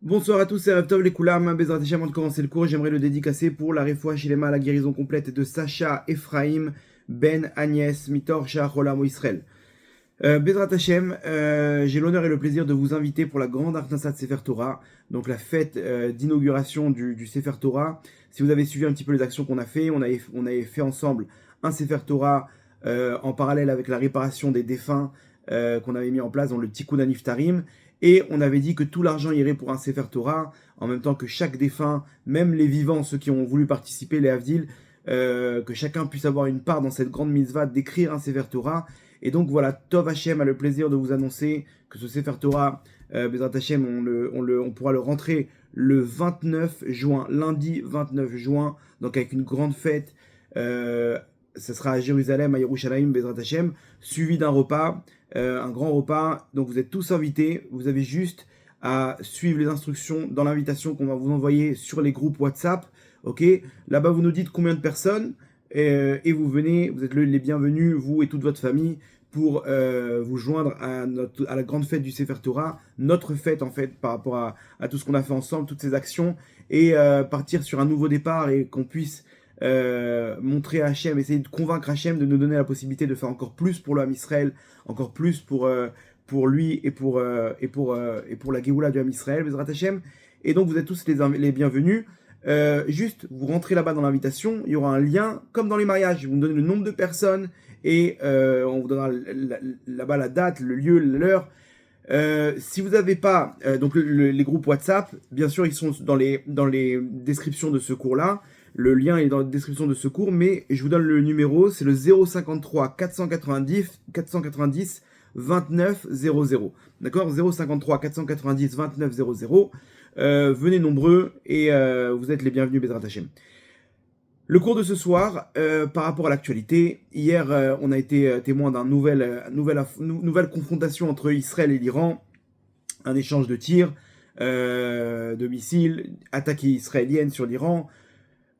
Bonsoir à tous, c'est Rev Tov les Koulam. Bezrat Hashem, avant de commencer le cours, j'aimerais le dédicacer pour la Refoua Shilema, la guérison complète de Sacha Ephraim Ben Agnès Mitor Shah Olam Israël. Bezrat Hashem, j'ai l'honneur et le plaisir de vous inviter pour la grande Arnasat Sefer Torah, donc la fête d'inauguration du Sefer Torah. Si vous avez suivi un petit peu les actions qu'on a fait, on avait fait ensemble un Sefer Torah en parallèle avec la réparation des défunts qu'on avait mis en place dans le Tikkun Niftarim. Et on avait dit que tout l'argent irait pour un Sefer Torah, en même temps que chaque défunt, même les vivants, ceux qui ont voulu participer, les Havdil, que chacun puisse avoir une part dans cette grande mitzvah d'écrire un Sefer Torah. Et donc voilà, Tov Hashem a le plaisir de vous annoncer que ce Sefer Torah, Bezrat Hashem, on pourra le rentrer le 29 juin, lundi 29 juin, donc avec une grande fête. Ce sera à Jérusalem, à Yerushalayim, Bezrat Hashem, suivi d'un repas, un grand repas. Donc vous êtes tous invités. Vous avez juste à suivre les instructions dans l'invitation qu'on va vous envoyer sur les groupes WhatsApp. Ok, là-bas vous nous dites combien de personnes et vous venez. Vous êtes les bienvenus, vous et toute votre famille, pour vous joindre à la grande fête du Sefer Torah, notre fête en fait par rapport à tout ce qu'on a fait ensemble, toutes ces actions, et partir sur un nouveau départ et qu'on puisse montrer à Hachem, essayer de convaincre Hachem de nous donner la possibilité de faire encore plus pour le Ham Israël, encore plus pour lui et pour la Géoula du Ham Israël, Bezrat Hachem. Et donc vous êtes tous les bienvenus. Juste, vous rentrez là-bas dans l'invitation, il y aura un lien, comme dans les mariages, vous nous donnez le nombre de personnes, et on vous donnera là-bas la date, le lieu, l'heure. Si vous n'avez pas donc les groupes WhatsApp, bien sûr ils sont dans les descriptions de ce cours-là. Le lien est dans la description de ce cours, mais je vous donne le numéro, c'est le 053 490 29 00. D'accord, 053 490 29 00. Venez nombreux et vous êtes les bienvenus, Bezrat Hashem. Le cours de ce soir, par rapport à l'actualité, hier on a été témoin d'une nouvelle confrontation entre Israël et l'Iran, un échange de tirs, de missiles, attaques israéliennes sur l'Iran.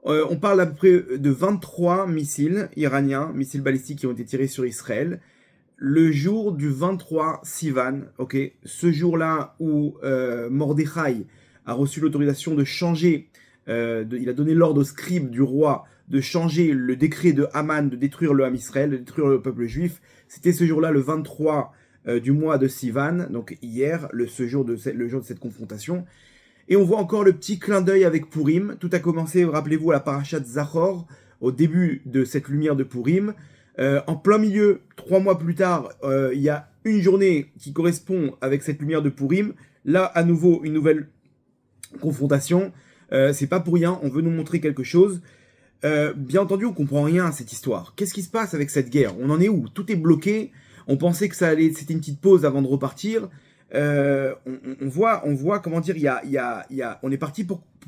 On parle à peu près de 23 missiles iraniens, missiles balistiques qui ont été tirés sur Israël. Le jour du 23 Sivan, ok, ce jour-là où Mordechai a reçu l'autorisation de changer, il a donné l'ordre au scribe du roi de changer le décret de Haman de détruire le Ham Israël, de détruire le peuple juif. C'était ce jour-là, le 23 du mois de Sivan, donc hier, le jour de cette confrontation. Et on voit encore le petit clin d'œil avec Purim. Tout a commencé, rappelez-vous, à la parashat Zachor, au début de cette lumière de Purim. En plein milieu, 3 mois plus tard, il y a une journée qui correspond avec cette lumière de Purim. Là, à nouveau, une nouvelle confrontation. C'est pas pour rien, on veut nous montrer quelque chose. Bien entendu, on comprend rien à cette histoire. Qu'est-ce qui se passe avec cette guerre? On en est où? Tout est bloqué. On pensait que c'était une petite pause avant de repartir. On voit, comment dire, on est parti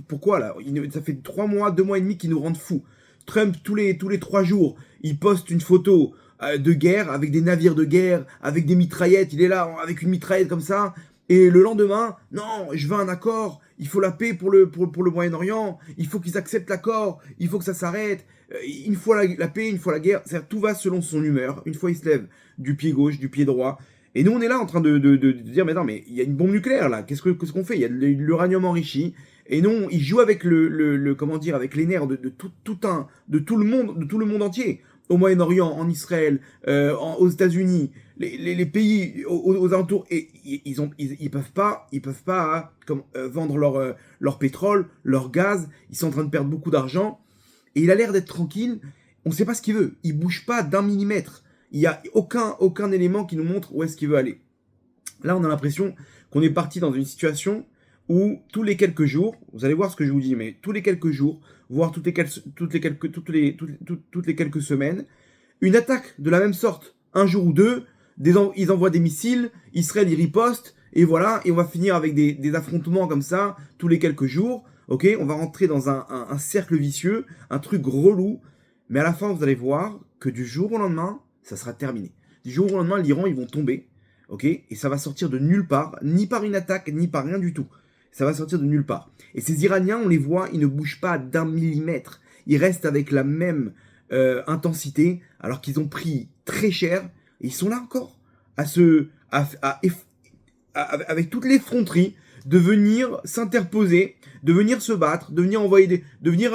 pourquoi là? Ça fait 3 mois, 2 mois et demi qu'ils nous rendent fous. Trump, tous les 3 jours, il poste une photo de guerre avec des navires de guerre, avec des mitraillettes. Il est là avec une mitraillette comme ça. Et le lendemain, non, je veux un accord. Il faut la paix pour le Moyen-Orient. Il faut qu'ils acceptent l'accord. Il faut que ça s'arrête. Une fois la paix, une fois la guerre. Tout va selon son humeur. Une fois il se lève du pied gauche, du pied droit. Et nous, on est là en train de dire, mais non, mais il y a une bombe nucléaire là. Qu'est-ce qu'on fait? Il y a de l'uranium enrichi. Et non, il joue avec comment dire, avec les nerfs de tout le monde entier. Au Moyen-Orient, en Israël, aux États-Unis, les pays aux alentours, et ils peuvent pas vendre leur pétrole, leur gaz. Ils sont en train de perdre beaucoup d'argent. Et il a l'air d'être tranquille. On ne sait pas ce qu'il veut. Il bouge pas d'un millimètre. Il n'y a aucun élément qui nous montre où est-ce qu'il veut aller. Là, on a l'impression qu'on est parti dans une situation où tous les quelques jours, vous allez voir ce que je vous dis, mais tous les quelques jours, voire toutes les quelques semaines, une attaque de la même sorte, un jour ou deux, ils envoient des missiles, Israël y riposte, et voilà, et on va finir avec des affrontements comme ça, tous les quelques jours, ok, on va rentrer dans un cercle vicieux, un truc relou, mais à la fin, vous allez voir que du jour au lendemain, ça sera terminé. Du jour au lendemain, l'Iran, ils vont tomber, ok, et ça va sortir de nulle part, ni par une attaque, ni par rien du tout. Ça va sortir de nulle part. Et ces Iraniens, on les voit, ils ne bougent pas d'un millimètre. Ils restent avec la même intensité, alors qu'ils ont pris très cher, et ils sont là encore, avec toute l'effronterie de venir s'interposer, de venir se battre, de venir envoyer de venir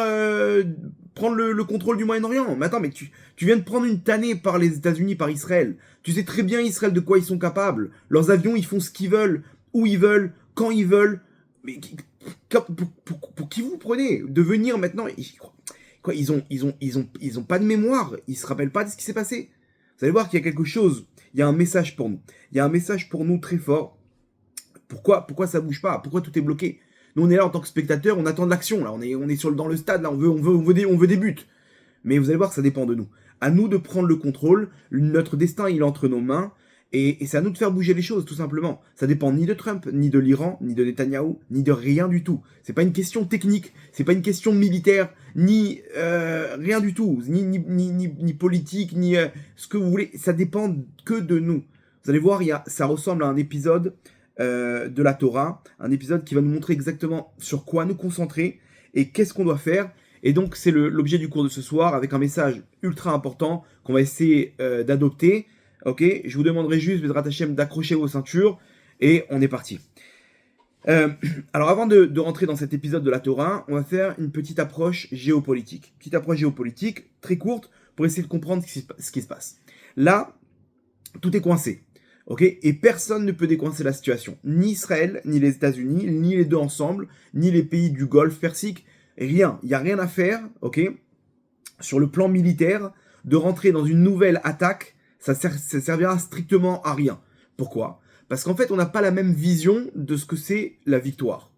prendre le contrôle du Moyen-Orient. Mais attends, mais tu viens de prendre une tannée par les États-Unis, par Israël. Tu sais très bien, Israël, de quoi ils sont capables. Leurs avions, ils font ce qu'ils veulent, où ils veulent, quand ils veulent. Mais pour qui vous prenez de venir maintenant? Quoi, ils ont pas de mémoire. Ils se rappellent pas de ce qui s'est passé. Vous allez voir qu'il y a quelque chose. Il y a un message pour nous. Il y a un message pour nous très fort. Pourquoi ça bouge pas? Pourquoi tout est bloqué? Nous, on est là en tant que spectateurs, on attend de l'action. Là, on est dans le stade. Là, on veut des buts. Mais vous allez voir, ça dépend de nous. À nous de prendre le contrôle. Notre destin, il est entre nos mains. Et c'est à nous de faire bouger les choses, tout simplement. Ça dépend ni de Trump, ni de l'Iran, ni de Netanyahou, ni de rien du tout. C'est pas une question technique, c'est pas une question militaire, ni rien du tout, ni politique, ni ce que vous voulez. Ça dépend que de nous. Vous allez voir, ça ressemble à un épisode de la Torah, un épisode qui va nous montrer exactement sur quoi nous concentrer et qu'est-ce qu'on doit faire. Et donc, c'est l'objet du cours de ce soir, avec un message ultra important qu'on va essayer d'adopter. Ok, je vous demanderai juste, Bezrat Hashem, d'accrocher vos ceintures, et on est parti. Alors avant de rentrer dans cet épisode de la Torah, on va faire une petite approche géopolitique. Petite approche géopolitique, très courte, pour essayer de comprendre ce qui se passe. Là, tout est coincé. Ok, et personne ne peut décoincer la situation. Ni Israël, ni les États-Unis, ni les deux ensemble, ni les pays du Golfe Persique. Rien. Il n'y a rien à faire, ok, sur le plan militaire, de rentrer dans une nouvelle attaque. Ça servira strictement à rien. Pourquoi? Parce qu'en fait, on n'a pas la même vision de ce que c'est la victoire.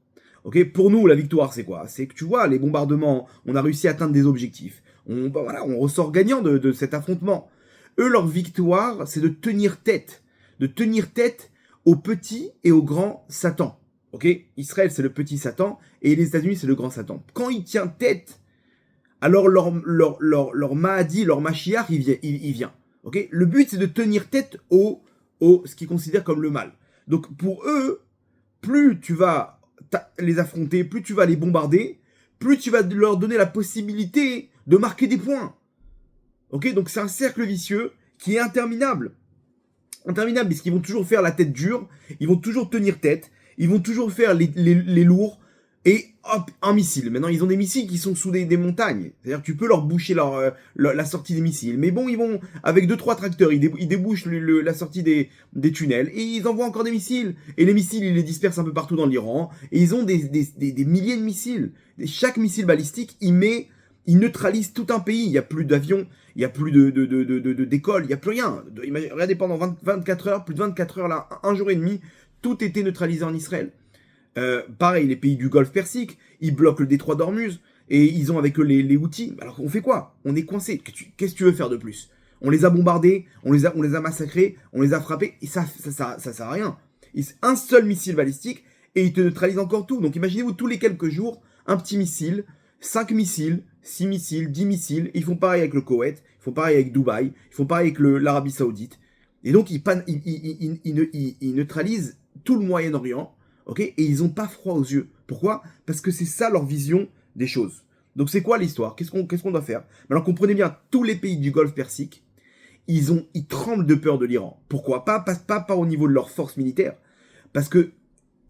Ok, pour nous, la victoire, c'est quoi? C'est que tu vois, les bombardements, on a réussi à atteindre des objectifs. On ressort gagnant de cet affrontement. Eux, leur victoire, c'est de tenir tête au petit et au grand Satan. Ok, Israël, c'est le petit Satan, et les États-Unis, c'est le grand Satan. Quand il tient tête, alors leur Mahdi, leur Mashiach, il vient. Okay, le but, c'est de tenir tête au ce qu'ils considèrent comme le mal. Donc, pour eux, plus tu vas les affronter, plus tu vas les bombarder, plus tu vas leur donner la possibilité de marquer des points. Ok, donc c'est un cercle vicieux qui est interminable. Interminable, parce qu'ils vont toujours faire la tête dure, ils vont toujours tenir tête, ils vont toujours faire les lourds, et hop, un missile. Maintenant, ils ont des missiles qui sont sous des montagnes. C'est-à-dire que tu peux leur boucher la sortie des missiles. Mais bon, ils vont, avec 2-3 tracteurs, ils débouchent la sortie des tunnels. Et ils envoient encore des missiles. Et les missiles, ils les dispersent un peu partout dans l'Iran. Et ils ont des milliers de missiles. Chaque missile balistique, il neutralise tout un pays. Il n'y a plus d'avions, il n'y a plus d'écoles, il n'y a plus rien. Regardez, pendant 24 heures, plus de 24 heures, là, un jour et demi, tout était neutralisé en Israël. Pareil, les pays du Golfe Persique, ils bloquent le détroit d'Ormuz, et ils ont avec eux les Houthis. Alors on fait quoi? On est coincé. Qu'est-ce que tu veux faire de plus? On les a bombardés, on les a massacrés, on les a frappés, et ça sert à rien. Un seul missile balistique, et ils te neutralisent encore tout. Donc imaginez-vous, tous les quelques jours, un petit missile, 5 missiles, 6 missiles, 10 missiles. Ils font pareil avec le Koweït, ils font pareil avec Dubaï, ils font pareil avec l'Arabie Saoudite. Et donc ils neutralisent tout le Moyen-Orient. Okay, et ils n'ont pas froid aux yeux. Pourquoi? Parce que c'est ça leur vision des choses. Donc c'est quoi l'histoire? Qu'est-ce qu'on doit faire? Alors comprenez bien, tous les pays du Golfe Persique, ils tremblent de peur de l'Iran. Pourquoi? Pas au niveau de leur force militaire. Parce que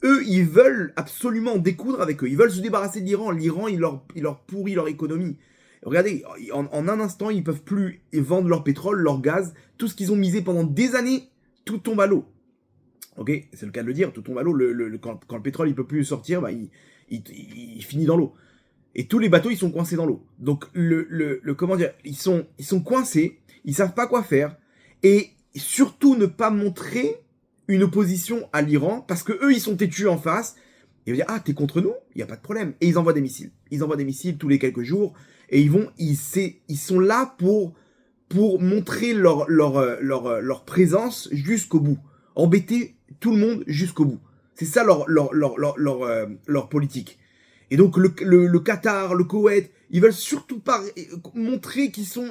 eux, ils veulent absolument découdre avec eux. Ils veulent se débarrasser de l'Iran. L'Iran, il leur pourrit leur économie. Regardez, en un instant, ils ne peuvent plus vendre leur pétrole, leur gaz. Tout ce qu'ils ont misé pendant des années, tout tombe à l'eau. Ok, c'est le cas de le dire, tout tombe à l'eau. Quand le pétrole il peut plus sortir, bah, il finit dans l'eau. Et tous les bateaux ils sont coincés dans l'eau. Donc comment dire, ils sont coincés, ils savent pas quoi faire, et surtout ne pas montrer une opposition à l'Iran, parce que eux ils sont têtus en face. Ils vont dire ah t'es contre nous, il y a pas de problème. Et ils envoient des missiles. Ils envoient des missiles tous les quelques jours, et ils sont là pour montrer leur présence jusqu'au bout, embêter tout le monde jusqu'au bout. C'est ça leur politique. Et donc le Qatar, le Koweït, ils veulent surtout pas montrer qu'ils sont...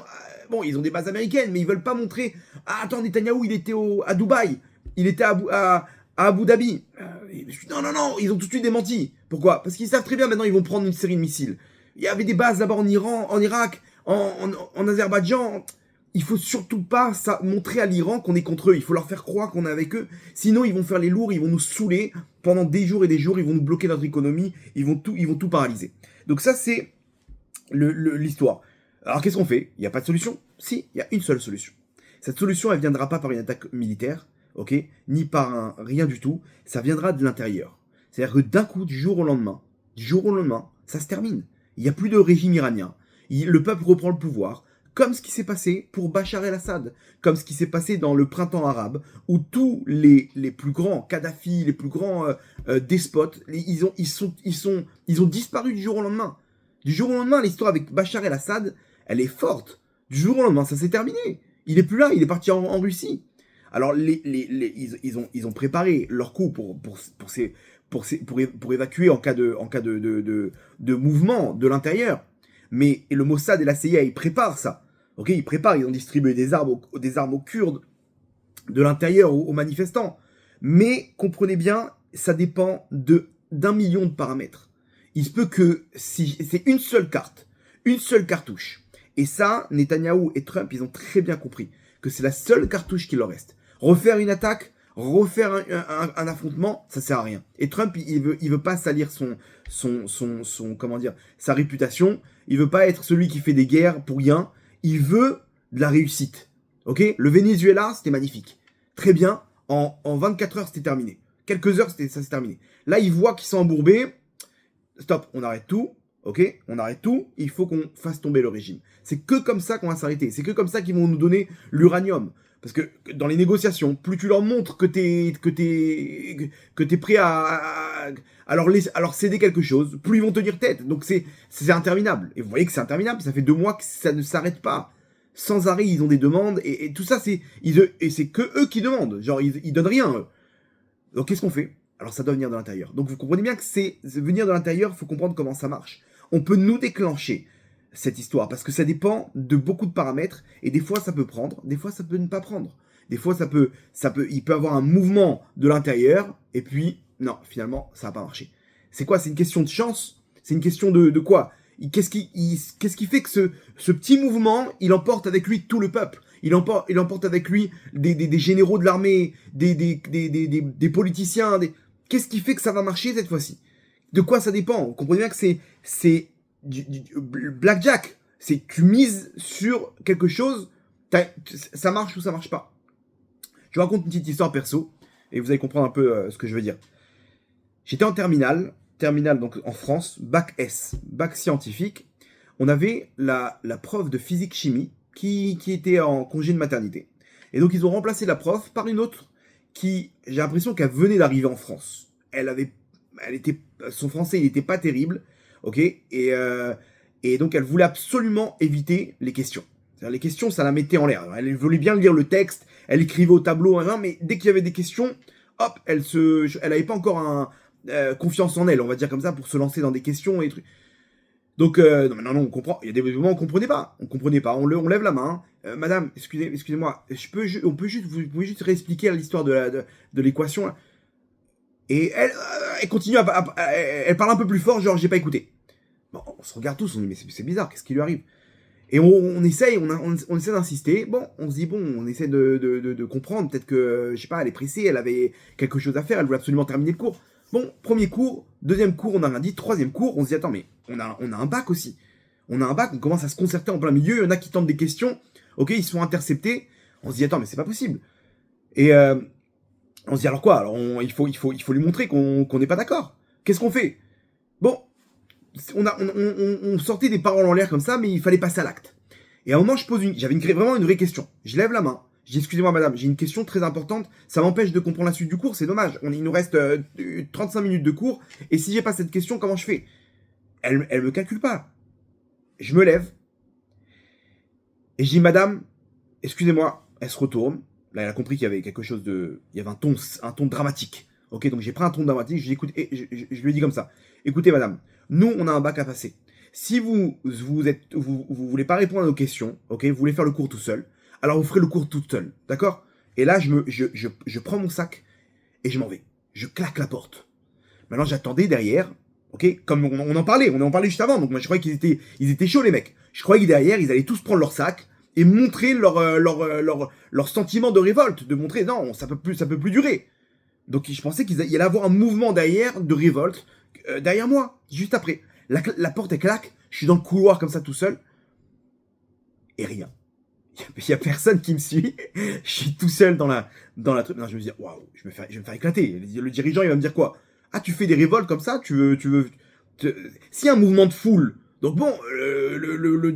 Bon, ils ont des bases américaines, mais ils veulent pas montrer... Ah, attends, Netanyahou, il était à Dubaï. Il était à Abu Dhabi. Non, ils ont tout de suite démenti. Pourquoi? Parce qu'ils savent très bien, maintenant, ils vont prendre une série de missiles. Il y avait des bases d'abord en Iran, en Irak, en Azerbaïdjan. Il faut surtout pas montrer à l'Iran qu'on est contre eux. Il faut leur faire croire qu'on est avec eux. Sinon, ils vont faire les lourds, ils vont nous saouler pendant des jours et des jours, ils vont nous bloquer notre économie, ils vont tout paralyser. Donc ça, c'est l'histoire. Alors qu'est-ce qu'on fait? Il n'y a pas de solution? Si, il y a une seule solution. Cette solution, elle ne viendra pas par une attaque militaire, ok, ni par rien du tout, ça viendra de l'intérieur. C'est-à-dire que d'un coup, du jour au lendemain, ça se termine. Il n'y a plus de régime iranien. Le peuple reprend le pouvoir, comme ce qui s'est passé pour Bachar el-Assad, comme ce qui s'est passé dans le printemps arabe, où tous les plus grands Kadhafi, les plus grands despotes, ils ont disparu du jour au lendemain. Du jour au lendemain, l'histoire avec Bachar el-Assad, elle est forte. Du jour au lendemain, ça s'est terminé. Il est plus là, il est parti en Russie. Alors, ils ont préparé leur coup pour évacuer en cas de mouvement de l'intérieur. Mais le Mossad et la CIA, ils préparent ça. Ok, ils ont distribué des armes aux Kurdes de l'intérieur aux manifestants. Mais comprenez bien, ça dépend d'un million de paramètres. Il se peut que si c'est une seule carte, une seule cartouche. Et ça, Netanyahou et Trump, ils ont très bien compris que c'est la seule cartouche qui leur reste. Refaire une attaque, refaire un affrontement, ça sert à rien. Et Trump, il veut pas salir comment dire, sa réputation. Il veut pas être celui qui fait des guerres pour rien. Il veut de la réussite. Ok? Le Venezuela, c'était magnifique. Très bien. En 24 heures, c'était terminé. Quelques heures, ça s'est terminé. Là, il voit qu'ils sont embourbés. Stop, on arrête tout. Ok? On arrête tout. Il faut qu'on fasse tomber le régime. C'est que comme ça qu'on va s'arrêter. C'est que comme ça qu'ils vont nous donner l'uranium. Parce que dans les négociations, plus tu leur montres que t'es prêt à leur céder quelque chose, plus ils vont tenir tête. Donc c'est interminable. Et vous voyez que c'est interminable. Ça fait 2 mois que ça ne s'arrête pas. Sans arrêt, ils ont des demandes. Et tout ça, c'est que eux qui demandent. Genre, ils donnent rien, eux. Donc qu'est-ce qu'on fait? Alors ça doit venir de l'intérieur. Donc vous comprenez bien que c'est venir de l'intérieur, il faut comprendre comment ça marche. On peut nous déclencher cette histoire, parce que ça dépend de beaucoup de paramètres, et des fois ça peut prendre, des fois ça peut ne pas prendre. Des fois il peut avoir un mouvement de l'intérieur, et puis, non, finalement, ça va pas marcher. C'est quoi? C'est une question de chance? C'est une question de quoi? Qu'est-ce qui fait que ce petit mouvement, il emporte avec lui tout le peuple? Il emporte avec lui des généraux de l'armée, des politiciens, Qu'est-ce qui fait que ça va marcher cette fois-ci? De quoi ça dépend? Vous comprenez bien que c'est du blackjack. C'est tu mises sur quelque chose, ça marche ou ça marche pas. Je vous raconte une petite histoire perso et vous allez comprendre un peu ce que je veux dire. J'étais en terminale donc en France, bac S, bac scientifique. On avait la prof de physique-chimie qui était en congé de maternité. Et donc ils ont remplacé la prof par une autre qui, j'ai l'impression qu'elle venait d'arriver en France. Son français, il n'était pas terrible, ok, et donc elle voulait absolument éviter les questions. C'est-à-dire les questions, ça la mettait en l'air. Elle voulait bien lire le texte, elle écrivait au tableau, mais dès qu'il y avait des questions, hop, elle n'avait pas encore confiance en elle, on va dire comme ça, pour se lancer dans des questions et trucs. Donc, non, on comprend. Il y a des moments où on comprenait pas. On lève la main. Madame, excusez-moi, vous pouvez juste réexpliquer l'histoire de l'équation, là. Et elle continue elle parle un peu plus fort, genre, j'ai pas écouté. Bon, on se regarde tous, on dit, mais c'est bizarre, qu'est-ce qui lui arrive? Et on essaye d'insister. Bon, on se dit, on essaie de comprendre. Peut-être que, je sais pas, elle est pressée, elle avait quelque chose à faire, elle voulait absolument terminer le cours. Bon, premier cours, deuxième cours, on n'a rien dit. Troisième cours, on se dit, attends, mais on a un bac aussi. On a un bac, on commence à se concerter en plein milieu. Il y en a qui tentent des questions. Ok, ils se font intercepter. On se dit, attends, mais c'est pas possible. Et on se dit, alors quoi? Alors, il faut lui montrer qu'on n'est pas d'accord. Qu'est-ce qu'on fait? Bon, on sortait des paroles en l'air comme ça, mais il fallait passer à l'acte. Et à un moment, j'avais vraiment une vraie question. Je lève la main. Je dis, excusez-moi madame, j'ai une question très importante, ça m'empêche de comprendre la suite du cours, c'est dommage. Il nous reste 35 minutes de cours, et si j'ai pas cette question, comment je fais? Elle me calcule pas. Je me lève, et je dis, madame, excusez-moi, elle se retourne. Là, elle a compris qu'il y avait quelque chose il y avait un ton dramatique. Ok, donc j'ai pris un ton dramatique, je lui ai dit comme ça. Écoutez madame, nous on a un bac à passer. Si vous voulez pas répondre à nos questions, ok, vous voulez faire le cours tout seul, alors vous ferez le cours toute seule, d'accord? Et là, je prends mon sac et je m'en vais. Je claque la porte. Maintenant, j'attendais derrière, ok? Comme on en parlait juste avant, donc moi je croyais ils étaient chauds les mecs. Je croyais que derrière, ils allaient tous prendre leur sac et montrer leur sentiment de révolte, de montrer non, ça peut plus durer. Donc je pensais qu'il y allait avoir un mouvement derrière, de révolte, derrière moi, juste après. La porte elle claque, je suis dans le couloir comme ça tout seul, et rien. Il y a personne qui me suit, je suis tout seul dans la truc. Non, je me dis, waouh, je vais me faire éclater. Le dirigeant il va me dire quoi? Ah, tu fais des révoltes comme ça, s'il y a un mouvement de foule, donc bon, le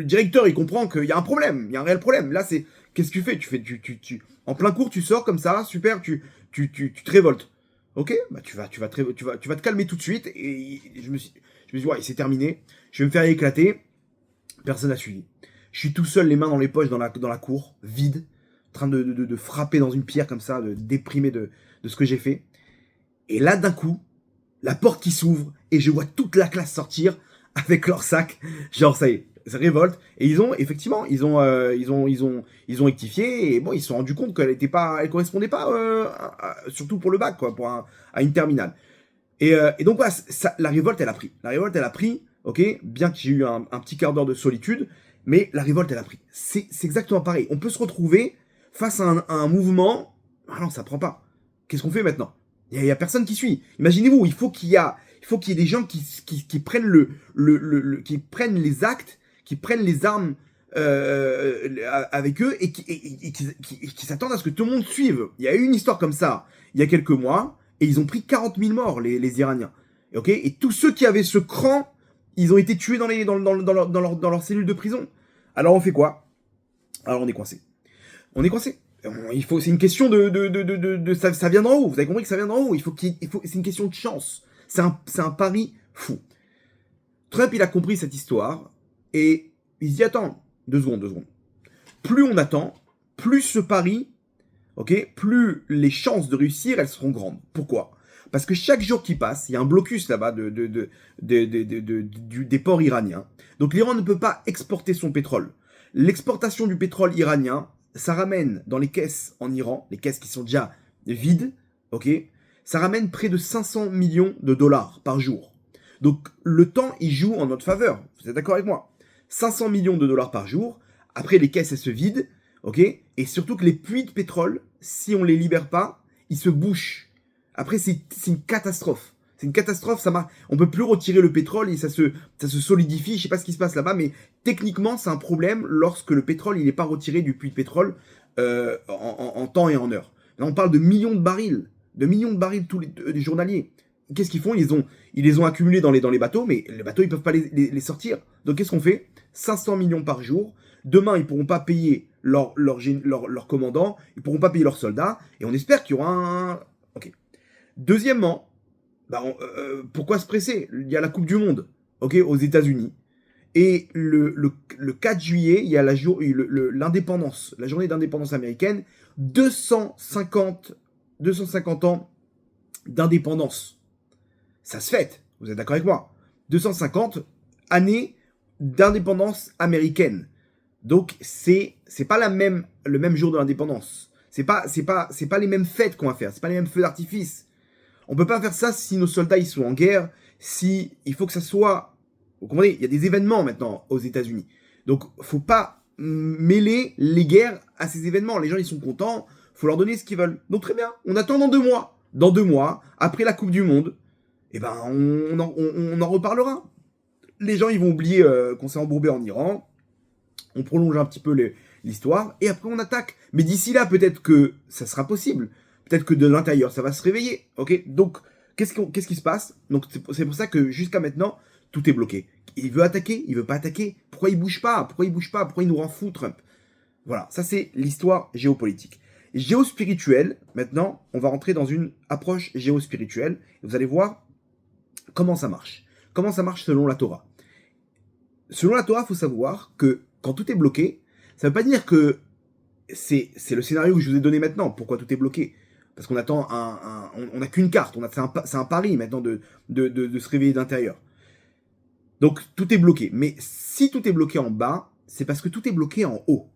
directeur il comprend qu'il y a un problème, il y a un réel problème. Là c'est, qu'est-ce que tu fais? En plein cours tu sors comme ça, super, tu te révoltes. Ok, bah tu vas te calmer tout de suite. Et je me suis dit, ouais, c'est terminé, je vais me faire éclater. Personne n'a suivi. Je suis tout seul, les mains dans les poches, dans la cour, vide, en train de frapper dans une pierre comme ça, de déprimé de ce que j'ai fait. Et là, d'un coup, la porte qui s'ouvre, et je vois toute la classe sortir avec leur sac. Genre, ça y est, ça révolte. Et ils ont rectifié, et bon, ils se sont rendus compte qu'elle correspondait pas, surtout pour le bac, quoi, à une terminale. Et donc, voilà, la révolte, elle a pris. La révolte, elle a pris, ok, bien que j'ai eu un petit quart d'heure de solitude, mais la révolte, elle a pris. C'est exactement pareil. On peut se retrouver face à un mouvement. Ah non, ça prend pas. Qu'est-ce qu'on fait maintenant? Il y a personne qui suit. Imaginez-vous, il faut qu'il y ait des gens qui prennent qui prennent les actes, qui prennent les armes avec eux et qui s'attendent à ce que tout le monde suive. Il y a eu une histoire comme ça il y a quelques mois et ils ont pris 40 000 morts, les Iraniens. Okay, et tous ceux qui avaient ce cran, ils ont été tués dans leur cellule de prison. Alors on fait quoi? Alors on est coincé. On est coincé. C'est une question ça vient d'en haut. Vous avez compris que ça vient d'en haut. C'est une question de chance. C'est un pari fou. Trump, il a compris cette histoire et il se dit, attends, 2 secondes. Plus on attend, plus ce pari, ok, plus les chances de réussir, elles seront grandes. Pourquoi? Parce que chaque jour qui passe, il y a un blocus là-bas des ports iraniens. Donc l'Iran ne peut pas exporter son pétrole. L'exportation du pétrole iranien, ça ramène dans les caisses en Iran, les caisses qui sont déjà vides, ok, ça ramène près de 500 millions de dollars par jour. Donc le temps, il joue en notre faveur. Vous êtes d'accord avec moi? 500 millions de dollars par jour. Après, les caisses, elles se vident, ok, et surtout que les puits de pétrole, si on les libère pas, ils se bouchent. Après, c'est une catastrophe. C'est une catastrophe, ça marche. On peut plus retirer le pétrole et ça se solidifie. Je sais pas ce qui se passe là-bas, mais techniquement, c'est un problème lorsque le pétrole, il n'est pas retiré du puits de pétrole en temps et en heure. Là, on parle de millions de barils tous les journaliers. Qu'est-ce qu'ils font? Ils les ont accumulés dans les bateaux, mais les bateaux, ils peuvent pas les sortir. Donc, qu'est-ce qu'on fait? 500 millions par jour. Demain, ils pourront pas payer leur commandant, ils pourront pas payer leurs soldats, et on espère qu'il y aura un... Ok. Deuxièmement, pourquoi se presser? Il y a la Coupe du Monde, ok, aux États-Unis. Et le 4 juillet, il y a l'indépendance, la journée d'indépendance américaine, 250 ans d'indépendance. Ça se fête, vous êtes d'accord avec moi? 250 années d'indépendance américaine. Donc c'est pas le même jour de l'indépendance. C'est pas les mêmes fêtes qu'on va faire, c'est pas les mêmes feux d'artifice. On peut pas faire ça si nos soldats ils sont en guerre, il faut que ça soit... Vous comprenez? Il y a des événements maintenant aux États-Unis. Donc faut pas mêler les guerres à ces événements. Les gens ils sont contents, faut leur donner ce qu'ils veulent. Donc très bien, on attend dans 2 mois. Dans 2 mois, après la Coupe du Monde, eh ben on en reparlera. Les gens ils vont oublier qu'on s'est embourbé en Iran. On prolonge un petit peu l'histoire et après on attaque. Mais d'ici là, peut-être que ça sera possible. Peut-être que de l'intérieur, ça va se réveiller. Ok. Donc, qu'est-ce qui se passe? Donc, c'est pour ça que jusqu'à maintenant, tout est bloqué. Il veut attaquer, il veut pas attaquer. Pourquoi il bouge pas? Pourquoi il nous rend fou, Trump? Voilà, ça c'est l'histoire géopolitique. Géospirituelle, maintenant, on va rentrer dans une approche géospirituelle. Et vous allez voir comment ça marche. Comment ça marche selon la Torah. Selon la Torah, il faut savoir que quand tout est bloqué, ça ne veut pas dire que c'est le scénario que je vous ai donné maintenant. Pourquoi tout est bloqué? Parce qu'on attend on n'a qu'une carte. C'est un pari maintenant de se réveiller d'intérieur. Donc tout est bloqué. Mais si tout est bloqué en bas, c'est parce que tout est bloqué en haut.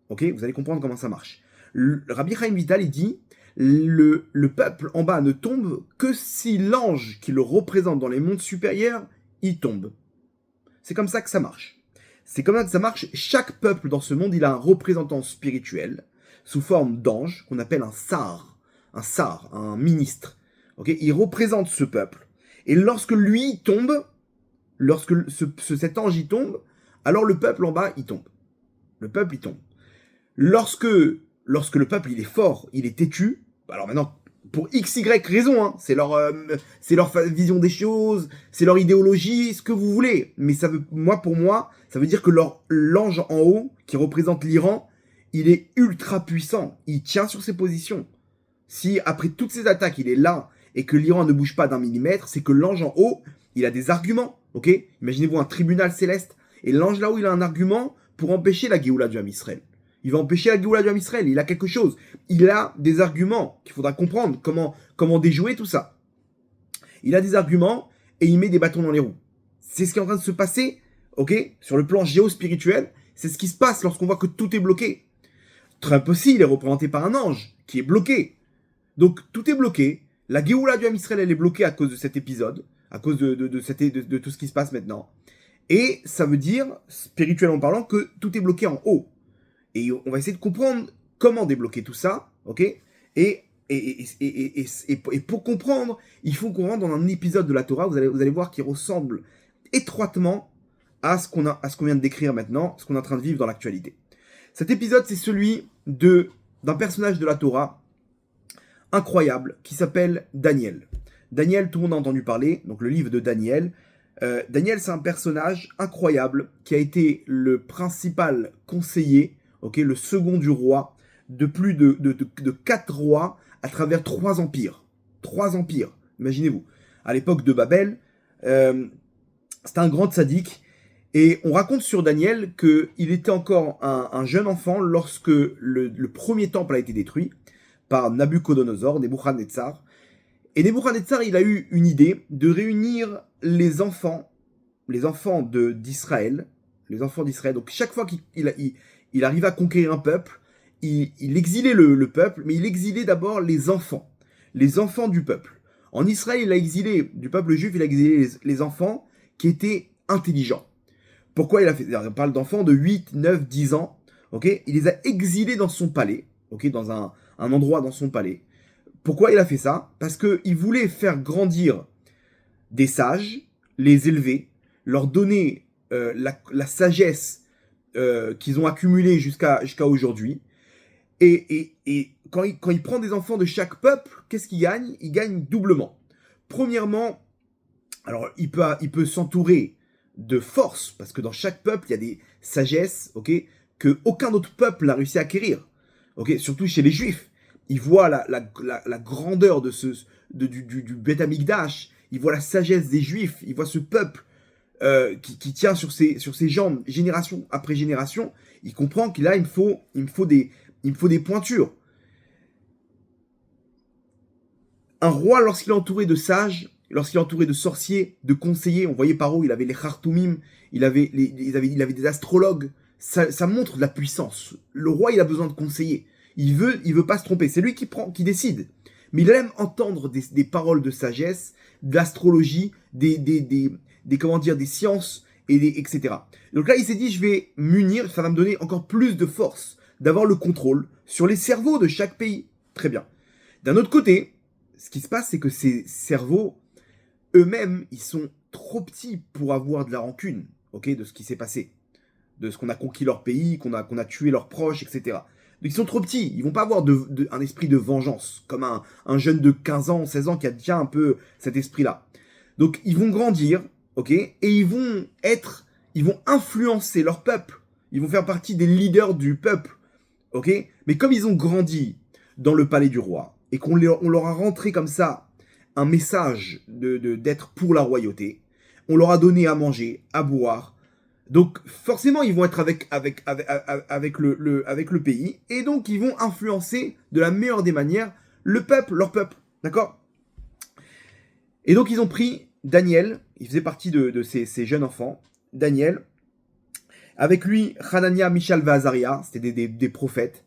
Ok? Vous allez comprendre comment ça marche. Rabbi Chaim Vital, il dit, le peuple en bas ne tombe que si l'ange qui le représente dans les mondes supérieurs, il tombe. C'est comme ça que ça marche. C'est comme ça que ça marche. Chaque peuple dans ce monde, il a un représentant spirituel sous forme d'ange qu'on appelle un sar. un sar, un ministre. Okay, il représente ce peuple. Et lorsque lui tombe, lorsque cet ange y tombe, alors le peuple en bas, il tombe. Le peuple, il tombe. Lorsque le peuple, il est fort, il est têtu, alors maintenant, pour x, y raison, hein, c'est leur vision des choses, c'est leur idéologie, ce que vous voulez. Mais pour moi, ça veut dire que l'ange en haut, qui représente l'Iran, il est ultra puissant. Il tient sur ses positions. Si, après toutes ces attaques, il est là, et que l'Iran ne bouge pas d'un millimètre, c'est que l'ange en haut, il a des arguments, ok? Imaginez-vous un tribunal céleste, et l'ange là-haut, il a un argument pour empêcher la Géoula du Ham Israël. Il va empêcher la Géoula du Ham Israël, il a quelque chose. Il a des arguments qu'il faudra comprendre, comment déjouer tout ça. Il a des arguments, et il met des bâtons dans les roues. C'est ce qui est en train de se passer, ok? Sur le plan géospirituel, c'est ce qui se passe lorsqu'on voit que tout est bloqué. Trump aussi, il est représenté par un ange, qui est bloqué. Donc, tout est bloqué. La Géoula du Ham Israël, elle est bloquée à cause de cet épisode, à cause de tout ce qui se passe maintenant. Et ça veut dire, spirituellement parlant, que tout est bloqué en haut. Et on va essayer de comprendre comment débloquer tout ça, ok? Et pour comprendre, il faut qu'on rentre dans un épisode de la Torah, vous allez voir, qui ressemble étroitement à ce qu'on vient de décrire maintenant, ce qu'on est en train de vivre dans l'actualité. Cet épisode, c'est celui d'un personnage de la Torah incroyable qui s'appelle Daniel. Daniel, tout le monde a entendu parler, donc le livre de Daniel. Daniel, c'est un personnage incroyable qui a été le principal conseiller, okay, le second du roi, de plus de 4 rois à travers 3 empires. 3 empires, imaginez-vous. À l'époque de Babel, c'était un grand tzaddik. Et on raconte sur Daniel qu'il était encore un jeune enfant lorsque le premier temple a été détruit par Nabuchodonosor, Nebuchadnezzar. Et Nebuchadnezzar, il a eu une idée de réunir les enfants d'Israël. Les enfants d'Israël. Donc chaque fois qu'il arrivait à conquérir un peuple, il exilait le peuple, mais il exilait d'abord les enfants du peuple. En Israël, il a exilé, du peuple juif, il a exilé les enfants qui étaient intelligents. Pourquoi il a fait ça? On parle d'enfants de 8, 9, 10 ans. Okay, il les a exilés dans son palais, okay, dans un endroit dans son palais. Pourquoi il a fait ça? Parce qu'il voulait faire grandir des sages, les élever, leur donner la sagesse qu'ils ont accumulée jusqu'à aujourd'hui. Et quand il prend des enfants de chaque peuple, qu'est-ce qu'il gagne? Il gagne doublement. Premièrement, alors il peut s'entourer de force, parce que dans chaque peuple, il y a des sagesses, okay, que aucun autre peuple n'a réussi à acquérir. Okay, surtout chez les Juifs. Ils voient la grandeur du Beth Amikdash, ils voient la sagesse des Juifs, ils voient ce peuple qui tient sur ses jambes génération après génération. Ils comprennent que là, il me faut des pointures. Un roi, lorsqu'il est entouré de sages, lorsqu'il est entouré de sorciers, de conseillers, on voyait Paro, il avait les Khartoumim, il avait des astrologues, ça montre de la puissance. Le roi, il a besoin de conseillers. Il veut pas se tromper. C'est lui qui décide. Mais il aime entendre des paroles de sagesse, d'astrologie, des sciences, etc. Donc là, il s'est dit, je vais munir, ça va me donner encore plus de force d'avoir le contrôle sur les cerveaux de chaque pays. Très bien. D'un autre côté, ce qui se passe, c'est que ces cerveaux, eux-mêmes, ils sont trop petits pour avoir de la rancune, okay, de ce qui s'est passé, de ce qu'on a conquis leur pays, qu'on a tué leurs proches, etc. Donc ils sont trop petits, ils vont pas avoir un esprit de vengeance, comme un jeune de 15 ans, 16 ans qui a déjà un peu cet esprit-là. Donc ils vont grandir, ok, et ils vont influencer leur peuple, ils vont faire partie des leaders du peuple, ok. Mais comme ils ont grandi dans le palais du roi, et qu'on leur a rentré comme ça un message d'être pour la royauté, on leur a donné à manger, à boire. Donc forcément, ils vont être avec le pays, et donc ils vont influencer de la meilleure des manières leur peuple, d'accord? Et donc ils ont pris Daniel, il faisait partie de ces jeunes enfants, Daniel, avec lui Hanania, Mishaël et Azaria, c'était des prophètes,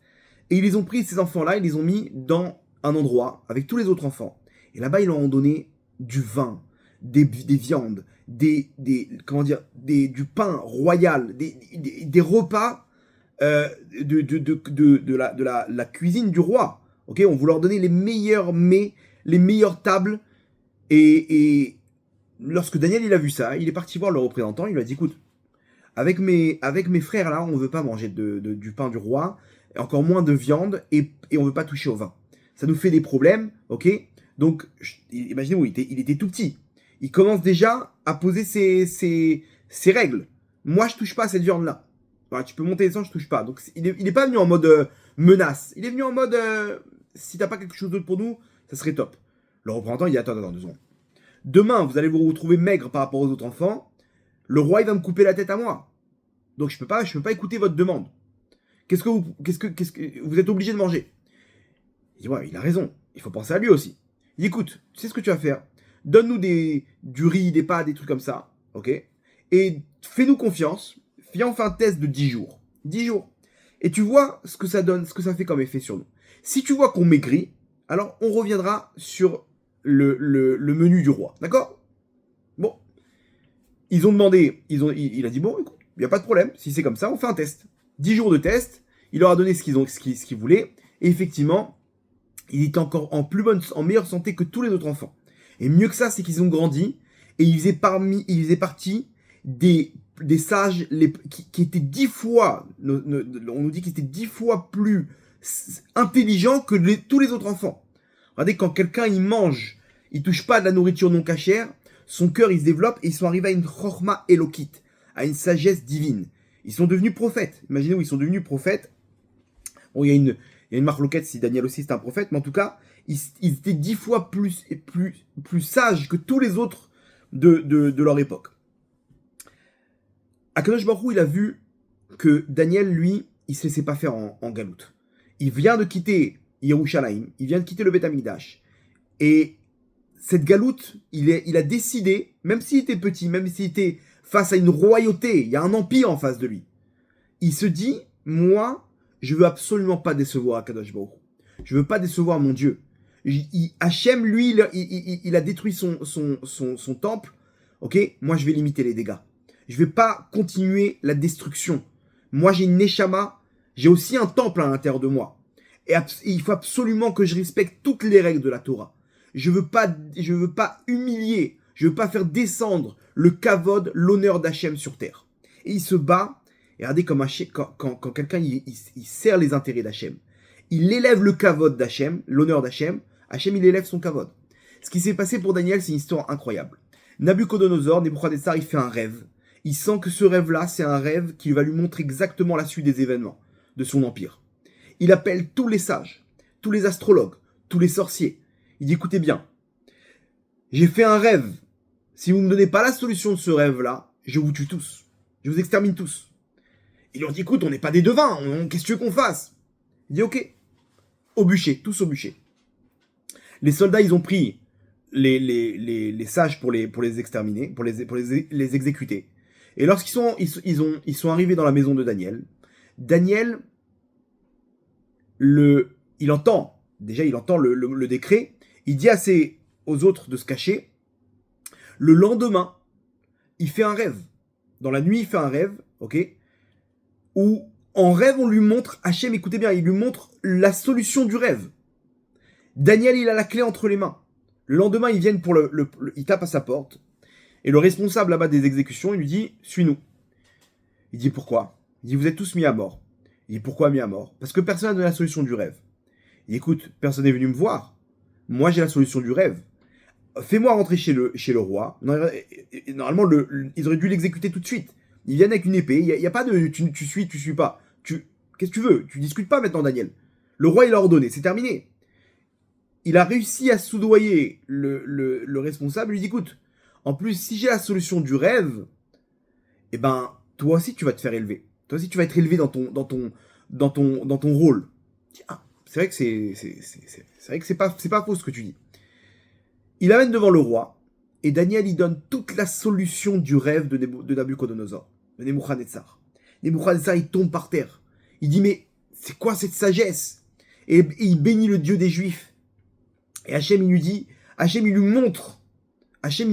et ils les ont pris, ces enfants-là, ils les ont mis dans un endroit avec tous les autres enfants, et là-bas ils leur ont donné du vin, des viandes, du pain royal, des repas de la cuisine du roi. Ok, on voulait leur donner les meilleurs mets, les meilleures tables. Et lorsque Daniel il a vu ça, il est parti voir le représentant. Il lui a dit, écoute, avec mes frères là, on ne veut pas manger du pain du roi, et encore moins de viande, et on ne veut pas toucher au vin. Ça nous fait des problèmes, ok. Donc, imaginez-vous, il était tout petit. Il commence déjà à poser ses règles. Moi, je touche pas à cette viande-là. Voilà, tu peux monter les sangs, je touche pas. Donc, il est pas venu en mode menace. Il est venu en mode si t'as pas quelque chose d'autre pour nous, ça serait top. Le représentant, il dit attends, 2 secondes. Demain, vous allez vous retrouver maigre par rapport aux autres enfants. Le roi, il va me couper la tête à moi. Donc, je peux pas écouter votre demande. Qu'est-ce que vous êtes obligé de manger? Il dit ouais, il a raison. Il faut penser à lui aussi. Il dit écoute, tu sais ce que tu vas faire? Donne-nous du riz, des pâtes, des trucs comme ça, ok? Et fais-nous confiance. Viens, on fait un test de 10 jours. 10 jours. Et tu vois ce que ça donne, ce que ça fait comme effet sur nous. Si tu vois qu'on maigrit, alors on reviendra sur le menu du roi. D'accord? Bon. Ils ont demandé, il a dit bon, écoute, il n'y a pas de problème. Si c'est comme ça, on fait un test. 10 jours de test. Il leur a donné ce qu'ils voulaient. Et effectivement, il était encore en meilleure santé que tous les autres enfants. Et mieux que ça, c'est qu'ils ont grandi et ils faisaient partie des sages qui étaient 10 fois, on nous dit qu'ils étaient 10 fois plus intelligents que tous les autres enfants. Regardez, quand quelqu'un il mange, il touche pas de la nourriture non cachère, son cœur il se développe et ils sont arrivés à une chorma elokit, à une sagesse divine. Ils sont devenus prophètes. Imaginez-vous, ils sont devenus prophètes. Bon, il y a une marloquette si Daniel aussi c'est un prophète, mais en tout cas, ils étaient 10 fois plus sages que tous les autres de leur époque. Akadosh Baruch Hu, il a vu que Daniel, lui, il se laissait pas faire en galoute. Il vient de quitter Yerushalayim, il vient de quitter le Beth Amikdash. Et cette galoute, il a décidé, même s'il était petit, même s'il était face à une royauté, il y a un empire en face de lui, il se dit, moi, je veux absolument pas décevoir Akadosh Baruch Hu. Je veux pas décevoir mon Dieu. Hachem, lui, il a détruit son temple. Ok, moi, je vais limiter les dégâts. Je vais pas continuer la destruction. Moi, j'ai une neshama. J'ai aussi un temple à l'intérieur de moi. Et il faut absolument que je respecte toutes les règles de la Torah. Je veux pas humilier. Je veux pas faire descendre le kavod, l'honneur d'Hachem sur terre. Et il se bat. Et regardez comme quand quelqu'un il sert les intérêts d'Hachem. Il élève le kavod d'Hachem, l'honneur d'Hachem. Hachem, il élève son kavod. Ce qui s'est passé pour Daniel, c'est une histoire incroyable. Nebuchadnezzar, il fait un rêve. Il sent que ce rêve-là, c'est un rêve qui va lui montrer exactement la suite des événements de son empire. Il appelle tous les sages, tous les astrologues, tous les sorciers. Il dit, écoutez bien, j'ai fait un rêve. Si vous ne me donnez pas la solution de ce rêve-là, je vous tue tous. Je vous extermine tous. Ils lui ont dit, écoute, on n'est pas des devins, qu'est-ce que tu veux qu'on fasse? Il dit, ok, au bûcher, tous au bûcher. Les soldats, ils ont pris les sages pour les exterminer, pour les exécuter. Et lorsqu'ils sont arrivés dans la maison de Daniel, Daniel, il entend le décret, il dit aux autres de se cacher. Le lendemain, il fait un rêve. Dans la nuit, il fait un rêve, ok, où en rêve, on lui montre, Hachem, écoutez bien, il lui montre la solution du rêve. Daniel, il a la clé entre les mains. Le lendemain, ils viennent il tape à sa porte. Et le responsable là-bas des exécutions, il lui dit, suis-nous. Il dit, pourquoi? Il dit, vous êtes tous mis à mort. Il dit, pourquoi mis à mort? Parce que personne n'a donné la solution du rêve. Il dit, écoute, personne n'est venu me voir. Moi, j'ai la solution du rêve. Fais-moi rentrer chez le roi. Normalement, ils auraient dû l'exécuter tout de suite. Ils viennent avec une épée. Il n'y a pas de tu suis pas. Qu'est-ce que tu veux? Tu discutes pas maintenant, Daniel. Le roi, il a ordonné. C'est terminé. Il a réussi à soudoyer le responsable. Il lui dit, écoute, en plus, si j'ai la solution du rêve, eh ben, toi aussi, tu vas te faire élever. Toi aussi, tu vas être élevé dans ton rôle. Ah, c'est vrai que c'est pas faux ce que tu dis. Il amène devant le roi, et Daniel, il donne toute la solution du rêve de Nabucodonosor, de Nebuchadnezzar. Nebuchadnezzar, il tombe par terre. Il dit, mais c'est quoi cette sagesse? Et il bénit le Dieu des Juifs. Et Hachem, il lui dit, Hachem, il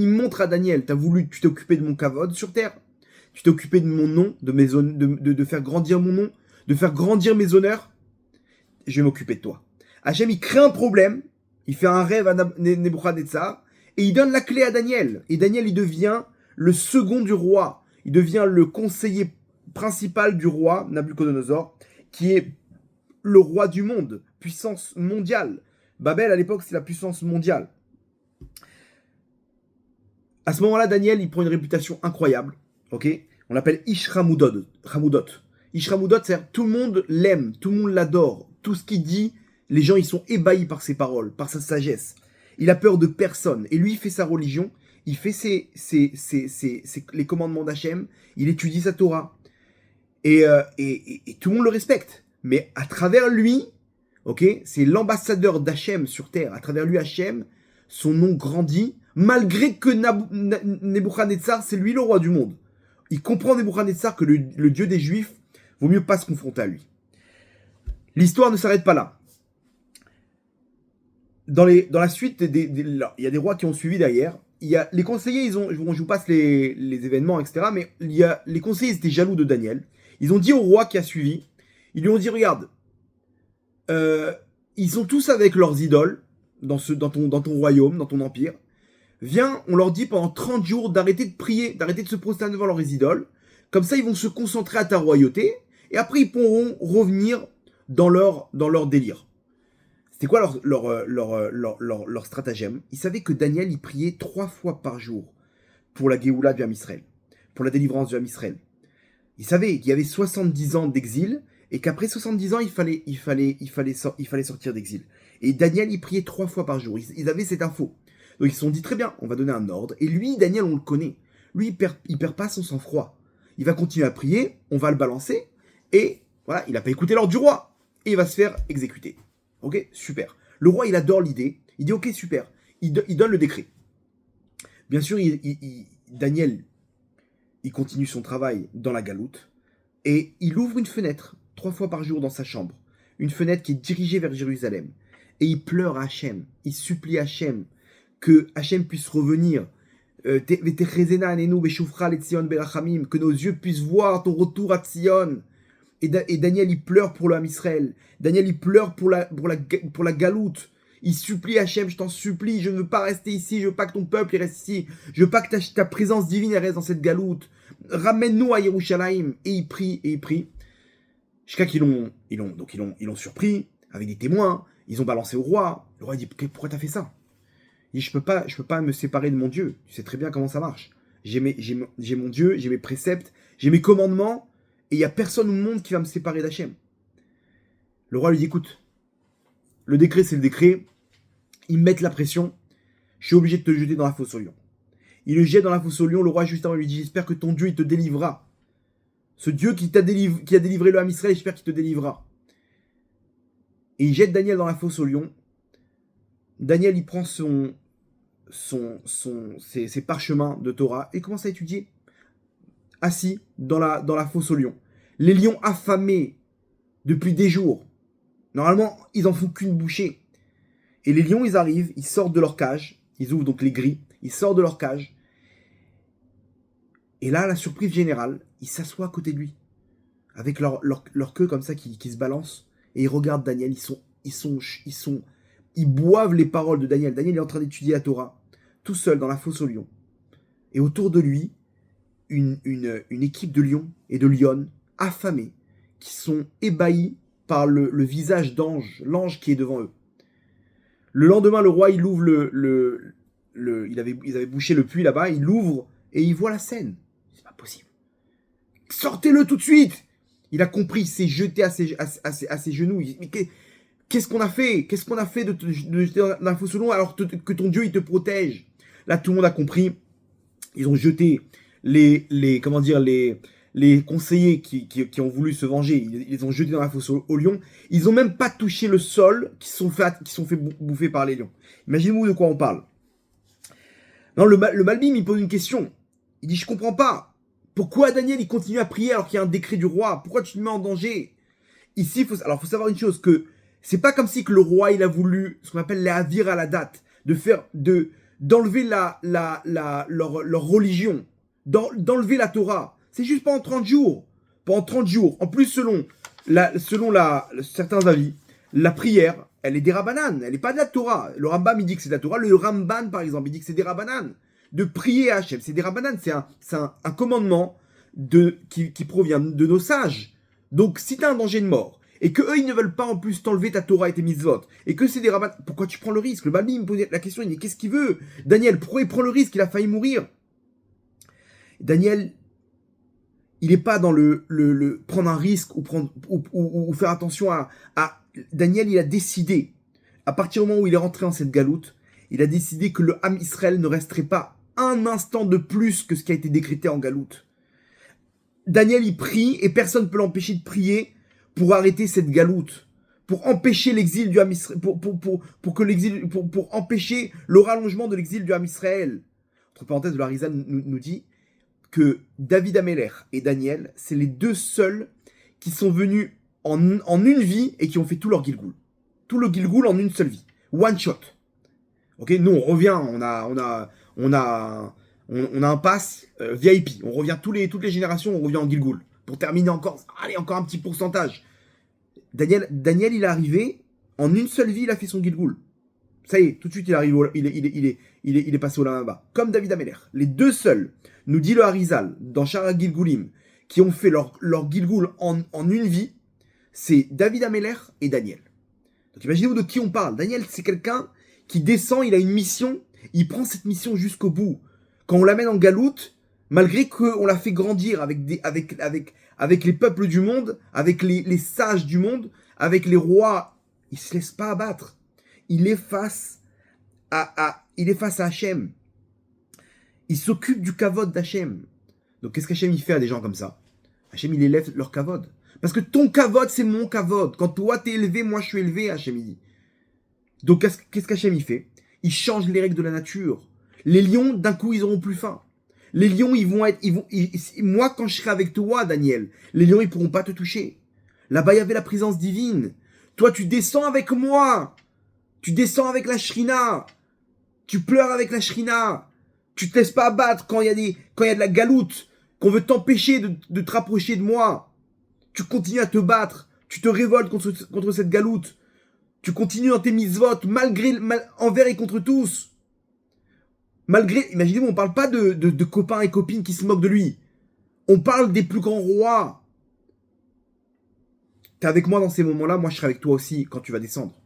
montre à Daniel, tu t'es occupé de mon kavod sur terre, tu t'es occupé de mon nom, de faire grandir mon nom, de faire grandir mes honneurs, je vais m'occuper de toi. Hachem, il crée un problème, il fait un rêve à Nebuchadnezzar, et il donne la clé à Daniel. Et Daniel, il devient le second du roi. Il devient le conseiller principal du roi, Nabuchodonosor, qui est le roi du monde, puissance mondiale. Babel, à l'époque, c'est la puissance mondiale. À ce moment-là, Daniel, il prend une réputation incroyable. Ok, on l'appelle Ishramoudot. Ishramoudot, c'est-à-dire tout le monde l'aime, tout le monde l'adore. Tout ce qu'il dit, les gens, ils sont ébahis par ses paroles, par sa sagesse. Il a peur de personne. Et lui, il fait sa religion, il fait les commandements d'Hachem, il étudie sa Torah. Et tout le monde le respecte. Mais à travers lui, ok, c'est l'ambassadeur d'Hachem sur terre. À travers lui, Hachem, son nom grandit, malgré que Nebuchadnezzar, c'est lui le roi du monde. Il comprend Nebuchadnezzar que le Dieu des Juifs, vaut mieux pas se confronter à lui. L'histoire ne s'arrête pas là. Dans la suite, il y a des rois qui ont suivi derrière. Il y a les conseillers, je vous passe les événements, etc. Mais les conseillers étaient jaloux de Daniel. Ils ont dit au roi qui a suivi, ils lui ont dit, regarde, ils sont tous avec leurs idoles dans ton royaume, dans ton empire. Viens, on leur dit pendant 30 jours d'arrêter de prier, d'arrêter de se prosterner devant leurs idoles. Comme ça, ils vont se concentrer à ta royauté. Et après, ils pourront revenir dans leur délire. C'était quoi leur stratagème? Ils savaient que Daniel, il priait 3 fois par jour pour la Géoula du Ham Israël, pour la délivrance du Ham Israël. Ils savaient qu'il y avait 70 ans d'exil et qu'après 70 ans, il fallait sortir d'exil. Et Daniel, il priait 3 fois par jour. Ils avaient cette info. Donc ils se sont dit, très bien, on va donner un ordre. Et lui, Daniel, on le connaît. Lui, il perd pas son sang-froid. Il va continuer à prier, on va le balancer. Et voilà, il n'a pas écouté l'ordre du roi. Et il va se faire exécuter. Ok, super. Le roi, il adore l'idée. Il dit, ok, super. Il donne le décret. Bien sûr, Daniel, il continue son travail dans la galoute. Et il ouvre une fenêtre 3 fois par jour dans sa chambre. Une fenêtre qui est dirigée vers Jérusalem. Et il pleure à Hachem. Il supplie Hachem que Hachem puisse revenir. Que nos yeux puissent voir ton retour à Tzion. Et Daniel, il pleure pour le Ham Israël. Daniel, il pleure pour la galoute. Il supplie Hachem, je t'en supplie, je ne veux pas rester ici, je veux pas que ton peuple reste ici, je veux pas que ta présence divine reste dans cette galoute. Ramène-nous à Yerushalayim. Et il prie. Jusqu'à qu'ils l'ont surpris avec des témoins. Ils ont balancé au roi. Le roi dit, pourquoi t'as fait ça? Il dit, je peux pas me séparer de mon Dieu. Tu sais très bien comment ça marche. J'ai mon Dieu, j'ai mes préceptes, j'ai mes commandements, et il n'y a personne au monde qui va me séparer d'Hachem. Le roi lui dit, écoute, le décret c'est le décret, ils mettent la pression, je suis obligé de te jeter dans la fosse aux lions. Il le jette dans la fosse aux lions, le roi juste avant lui dit, j'espère que ton Dieu il te délivrera. Ce Dieu qui a délivré le Ham Israël, j'espère qu'il te délivrera. Et il jette Daniel dans la fosse aux lions. Daniel il prend ses parchemins de Torah et commence à étudier, assis dans la fosse aux lions. Les lions affamés depuis des jours. Normalement, ils en font qu'une bouchée. Et les lions, ils arrivent, ils sortent de leur cage, ils ouvrent donc les grilles, ils sortent de leur cage. Et là, la surprise générale, ils s'assoient à côté de lui, avec leur queue comme ça qui se balance, et ils regardent Daniel, ils boivent les paroles de Daniel. Daniel est en train d'étudier la Torah, tout seul dans la fosse aux lions. Et autour de lui, une équipe de lions et de lionnes affamés, qui sont ébahis par le visage d'ange, l'ange qui est devant eux. Le lendemain, le roi, il ouvre ils avaient bouché le puits là-bas, il l'ouvre et il voit la scène. C'est pas possible. Sortez-le tout de suite. Il a compris, il s'est jeté à ses genoux. Il dit, mais qu'est-ce qu'on a fait? Qu'est-ce qu'on a fait de jeter dans la fosse aux lions alors que ton Dieu, il te protège? Là, tout le monde a compris. Ils ont jeté les conseillers qui ont voulu se venger, ils les ont jetés dans la fosse aux lions. Ils n'ont même pas touché le sol, qui se sont fait bouffer par les lions. Imaginez-vous de quoi on parle. Non, le Malbim, il pose une question. Il dit, je comprends pas. Pourquoi Daniel, il continue à prier alors qu'il y a un décret du roi? Pourquoi tu te mets en danger? Ici, faut savoir une chose, que c'est pas comme si que le roi, il a voulu, ce qu'on appelle les avir à la date, d'enlever leur religion, d'enlever la Torah. C'est juste pendant 30 jours. Pendant 30 jours. En plus, selon certains avis, la prière, elle est des Rabbanan, elle n'est pas de la Torah. Le Rambam, il dit que c'est de la Torah. Le Ramban, par exemple, il dit que c'est des Rabbanan. De prier à Hachem, c'est des Rabbanan. C'est un commandement qui provient de nos sages. Donc, si tu as un danger de mort, et que eux ils ne veulent pas en plus t'enlever ta Torah et tes mitzvot, et que c'est des Rabbanan, pourquoi tu prends le risque? Le Bali me pose la question, il dit qu'est-ce qu'il veut? Daniel, pourquoi il prend le risque? Il a failli mourir. Daniel, il n'est pas dans le prendre un risque ou faire attention à. Daniel, il a décidé, à partir du moment où il est rentré en cette galoute, il a décidé que le Ham Israël ne resterait pas un instant de plus que ce qui a été décrété en galoute. Daniel, il prie et personne ne peut l'empêcher de prier pour arrêter cette galoute, pour empêcher l'exil du Ham Israël, pour empêcher le rallongement de l'exil du Ham Israël. Entre parenthèses, le Harizal nous dit que David Ameler et Daniel, c'est les deux seuls qui sont venus en une vie et qui ont fait tout leur Gilgoul. Tout le Gilgoul en une seule vie. One shot. Ok, nous on revient, on a un pass VIP. On revient toutes les générations, on revient en Gilgoul. Pour terminer encore un petit pourcentage. Daniel, il est arrivé, en une seule vie, il a fait son Gilgoul. Ça y est, tout de suite, il arrive, il est passé au Lamaba. Comme David Ameler. Les deux seuls, nous dit le Harizal, dans Shara Gilgoulim, qui ont fait leur Gilgoul en une vie, c'est David Ameler et Daniel. Donc imaginez-vous de qui on parle. Daniel, c'est quelqu'un qui descend, il a une mission, il prend cette mission jusqu'au bout. Quand on l'amène en galoute, malgré qu'on l'a fait grandir avec les peuples du monde, avec les sages du monde, avec les rois, il ne se laisse pas abattre. Il est face à Hachem. Il s'occupe du kavod d'Hachem. Donc qu'est-ce qu'Hachem il fait à des gens comme ça? Hachem il élève leur kavod. Parce que ton kavod c'est mon kavod. Quand toi t'es élevé, moi je suis élevé, Hachem il dit. Donc qu'est-ce qu'Hachem il fait? Il change les règles de la nature. Les lions d'un coup ils auront plus faim. Les lions moi quand je serai avec toi Daniel, les lions ils pourront pas te toucher. Là-bas il y avait la présence divine. Toi tu descends avec moi. Tu descends avec la Shrina. Tu pleures avec la Shrina. Tu te laisses pas abattre quand il y a de la galoute, qu'on veut t'empêcher de te rapprocher de moi. Tu continues à te battre. Tu te révoltes contre cette galoute. Tu continues dans tes mitzvot, envers et contre tous. Imaginez-vous, on parle pas de copains et copines qui se moquent de lui. On parle des plus grands rois. T'es avec moi dans ces moments-là, moi je serai avec toi aussi quand tu vas descendre.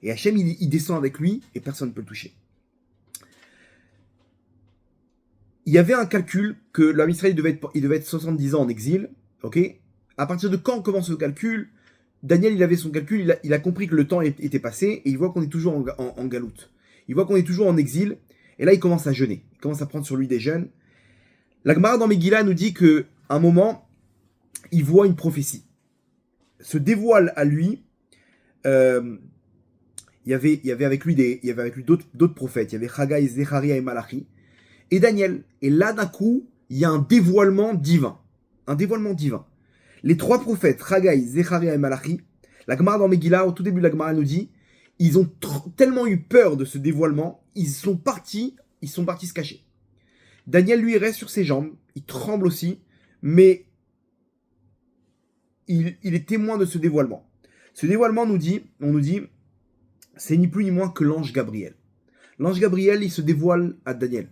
Et Hachem, il descend avec lui et personne ne peut le toucher. Il y avait un calcul que l'homme Israël il devait être 70 ans en exil. Ok. À partir de quand commence le calcul? Daniel, il avait son calcul, il a compris que le temps était passé et il voit qu'on est toujours en galoute. Il voit qu'on est toujours en exil et là il commence à jeûner. Il commence à prendre sur lui des jeûnes. La Gemara dans Megillah nous dit qu'à un moment, il voit une prophétie. Se dévoile à lui. Il y avait avec lui d'autres prophètes. Il y avait Chagai, Zecharia et Malachi. Et Daniel. Et là, d'un coup, il y a un dévoilement divin. Un dévoilement divin. Les trois prophètes, Chagai, Zecharia et Malachi, la Gemara dans Megillah, au tout début de la Gemara nous dit, ils ont tellement eu peur de ce dévoilement, ils sont partis se cacher. Daniel, lui, reste sur ses jambes, il tremble aussi, mais il est témoin de ce dévoilement. Ce dévoilement on nous dit, c'est ni plus ni moins que l'ange Gabriel. L'ange Gabriel, il se dévoile à Daniel.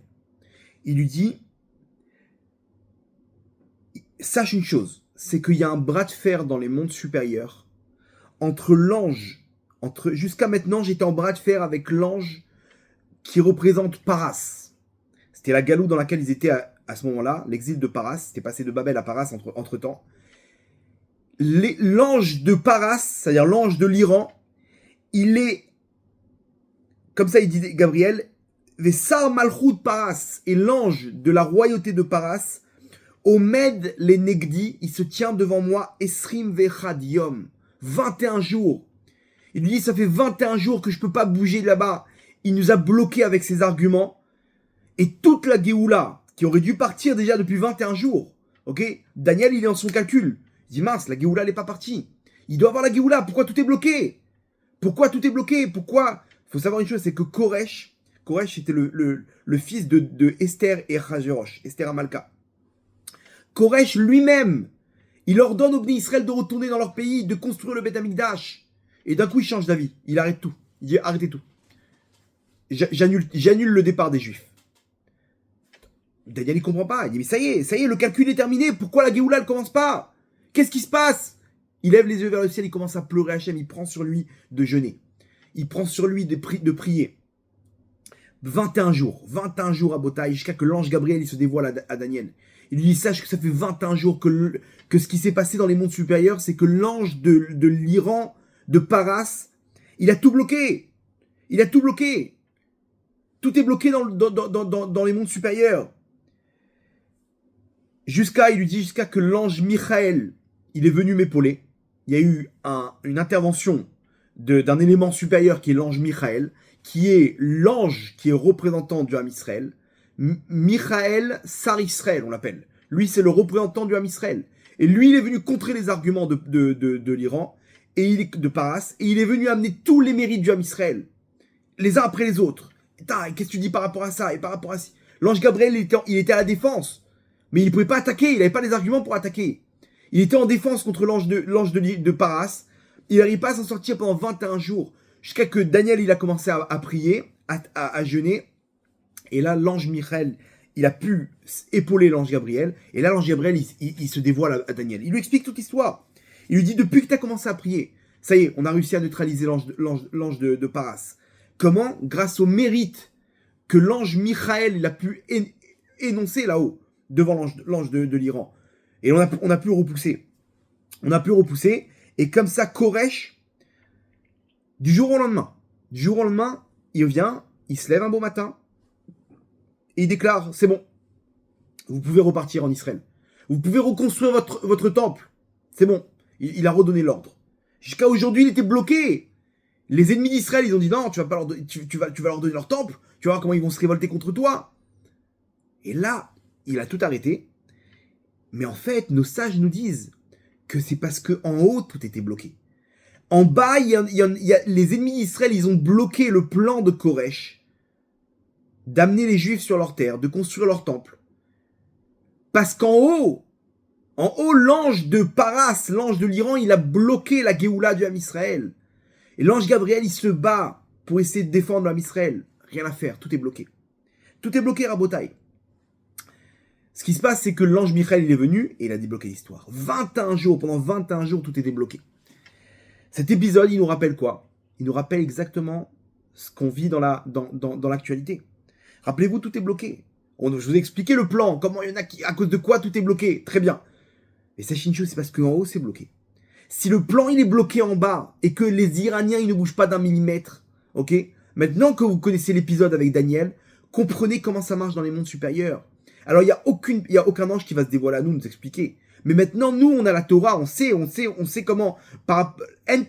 Il lui dit, sache une chose, c'est qu'il y a un bras de fer dans les mondes supérieurs entre l'ange, jusqu'à maintenant, j'étais en bras de fer avec l'ange qui représente Paras. C'était la galoute dans laquelle ils étaient à ce moment-là, l'exil de Paras, c'était passé de Babel à Paras entre-temps. L'ange de Paras, c'est-à-dire l'ange de l'Iran, il est, comme ça il dit Gabriel, Vesar Malchut Paras, et l'ange de la royauté de Paras, Omed les Negdi, il se tient devant moi, Esrim Vechad Yom, 21 jours. Il lui dit, ça fait 21 jours que je peux pas bouger de là-bas. Il nous a bloqués avec ses arguments. Et toute la Géoula, qui aurait dû partir déjà depuis 21 jours, ok, Daniel, il est dans son calcul. Il dit, mince, la Géoula, elle n'est pas partie. Il doit avoir la Géoula. Pourquoi tout est bloqué? Pourquoi tout est bloqué? Pourquoi? Il faut savoir une chose, c'est que Koresh était le fils de Esther et Achashverosh, Esther Amalka. Koresh lui-même, il ordonne aux Bnei Israël de retourner dans leur pays, de construire le Beth Amikdash. Et d'un coup, il change d'avis. Il arrête tout. Il dit arrêtez tout. J'annule le départ des Juifs. Daniel, il comprend pas. Il dit mais ça y est, le calcul est terminé. Pourquoi la Géoula ne commence pas? Qu'est-ce qui se passe? Il lève les yeux vers le ciel, il commence à pleurer Hachem. Il prend sur lui de jeûner. Il prend sur lui de prier. 21 jours à Botaï, jusqu'à que l'ange Gabriel il se dévoile à Daniel. Il lui dit, sache que ça fait 21 jours que ce qui s'est passé dans les mondes supérieurs, c'est que l'ange de l'Iran, de Paras, il a tout bloqué. Il a tout bloqué. Tout est bloqué dans les mondes supérieurs. Il lui dit jusqu'à que l'ange Michael, il est venu m'épauler. Il y a eu une intervention d'un élément supérieur qui est l'ange Michael, qui est l'ange qui est représentant du Ham Israël. Michael Sar Israël, on l'appelle. Lui, c'est le représentant du Ham Israël. Et lui, il est venu contrer les arguments de l'Iran, et de Paras, et il est venu amener tous les mérites du Ham Israël, les uns après les autres. Qu'est-ce que tu dis par rapport à ça et par rapport à ça? L'ange Gabriel, il était à la défense, mais il ne pouvait pas attaquer, il n'avait pas les arguments pour attaquer. Il était en défense contre l'ange de Paras, il n'arrive pas à s'en sortir pendant 21 jours, jusqu'à que Daniel, il a commencé à prier, à jeûner, et là, l'ange Michael, il a pu épauler l'ange Gabriel, et là, l'ange Gabriel, il se dévoile à Daniel. Il lui explique toute l'histoire. Il lui dit, depuis que tu as commencé à prier, ça y est, on a réussi à neutraliser l'ange de Paras. Comment? Grâce au mérite que l'ange Michael, il a pu énoncer là-haut, devant l'ange de l'Iran. Et on a pu repousser. On a pu repousser, et comme ça, Koresh, du jour au lendemain, il vient, il se lève un beau matin, et il déclare, c'est bon, vous pouvez repartir en Israël. Vous pouvez reconstruire votre temple. C'est bon, il a redonné l'ordre. Jusqu'à aujourd'hui, il était bloqué. Les ennemis d'Israël, ils ont dit, non, tu vas leur donner leur temple, tu vas voir comment ils vont se révolter contre toi. Et là, il a tout arrêté. Mais en fait, nos sages nous disent que c'est parce qu'en haut, tout était bloqué. En bas, les ennemis d'Israël, ils ont bloqué le plan de Koresh d'amener les Juifs sur leur terre, de construire leur temple. Parce qu'en haut, l'ange de Paras, l'ange de l'Iran, il a bloqué la Géoula du Ham Israël. Et l'ange Gabriel, il se bat pour essayer de défendre l'Ham Israël. Rien à faire, tout est bloqué. Tout est bloqué, Rabotai. Ce qui se passe, c'est que l'ange Michael, il est venu et il a débloqué l'histoire. 21 jours, pendant 21 jours, tout était bloqué. Cet épisode, il nous rappelle quoi? Il nous rappelle exactement ce qu'on vit dans l'actualité. Rappelez-vous, tout est bloqué. Je vous ai expliqué le plan, comment il y en a à cause de quoi tout est bloqué. Très bien. Et sachez une chose, c'est parce qu'en haut, c'est bloqué. Si le plan, il est bloqué en bas et que les Iraniens, ils ne bougent pas d'un millimètre, ok? Maintenant que vous connaissez l'épisode avec Daniel, comprenez comment ça marche dans les mondes supérieurs. Alors, il y a aucun ange qui va se dévoiler à nous expliquer. Mais maintenant, nous, on a la Torah, on sait comment. Il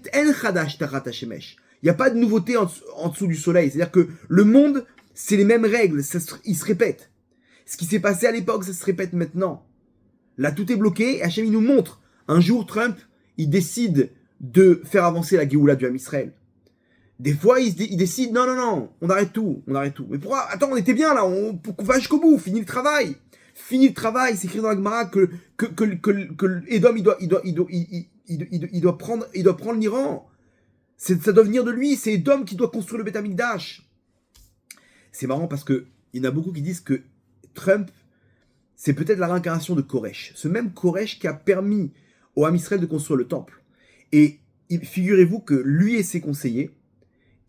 n'y a pas de nouveauté en dessous du soleil. C'est-à-dire que le monde, c'est les mêmes règles, il se répète. Ce qui s'est passé à l'époque, ça se répète maintenant. Là, tout est bloqué et Hachem, il nous montre. Un jour, Trump, il décide de faire avancer la Géoula du Ham Israël. Des fois, il décide, non, on arrête tout. Mais pourquoi? Attends, on était bien là, on va jusqu'au bout, fini le travail, c'est écrit dans la Gemara que Edom, il doit prendre l'Iran. Ça doit venir de lui, c'est Edom qui doit construire le Beth Amikdash. C'est marrant parce que il y en a beaucoup qui disent que Trump, c'est peut-être la réincarnation de Koresh. Ce même Koresh qui a permis au Ham Israël de construire le temple. Et figurez-vous que lui et ses conseillers,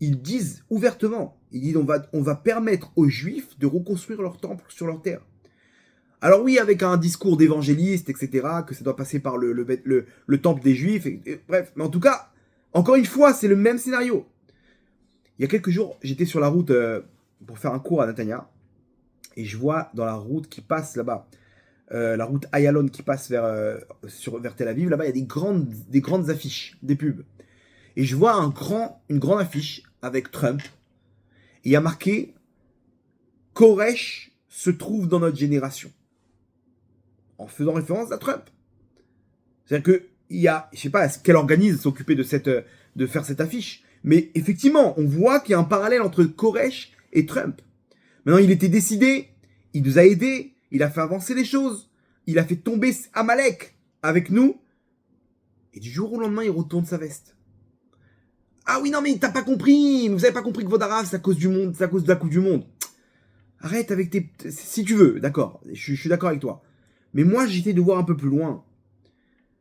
ils disent ouvertement, ils disent on va permettre aux Juifs de reconstruire leur temple sur leur terre. Alors oui, avec un discours d'évangéliste, etc., que ça doit passer par le temple des Juifs, bref. Mais en tout cas, encore une fois, c'est le même scénario. Il y a quelques jours, j'étais sur la route pour faire un cours à Netanya, et je vois dans la route qui passe là-bas, la route Ayalon qui passe vers Tel Aviv, là-bas, il y a des grandes affiches, des pubs. Et je vois une grande affiche avec Trump. Et il y a marqué « Koresh se trouve dans notre génération ». En faisant référence à Trump. C'est-à-dire qu'il y a, je ne sais pas quel organisme s'occupait de faire cette affiche. Mais effectivement, on voit qu'il y a un parallèle entre Koresh et Trump. Maintenant, il était décidé, il nous a aidés, il a fait avancer les choses, il a fait tomber Amalek avec nous. Et du jour au lendemain, il retourne sa veste. Ah oui, non, mais t'as pas compris. Vous avez pas compris que Vodarav, c'est à cause du monde, c'est à cause de la Coupe du Monde. Arrête avec tes... Si tu veux, d'accord. Je suis d'accord avec toi. Mais moi, j'essaie de voir un peu plus loin.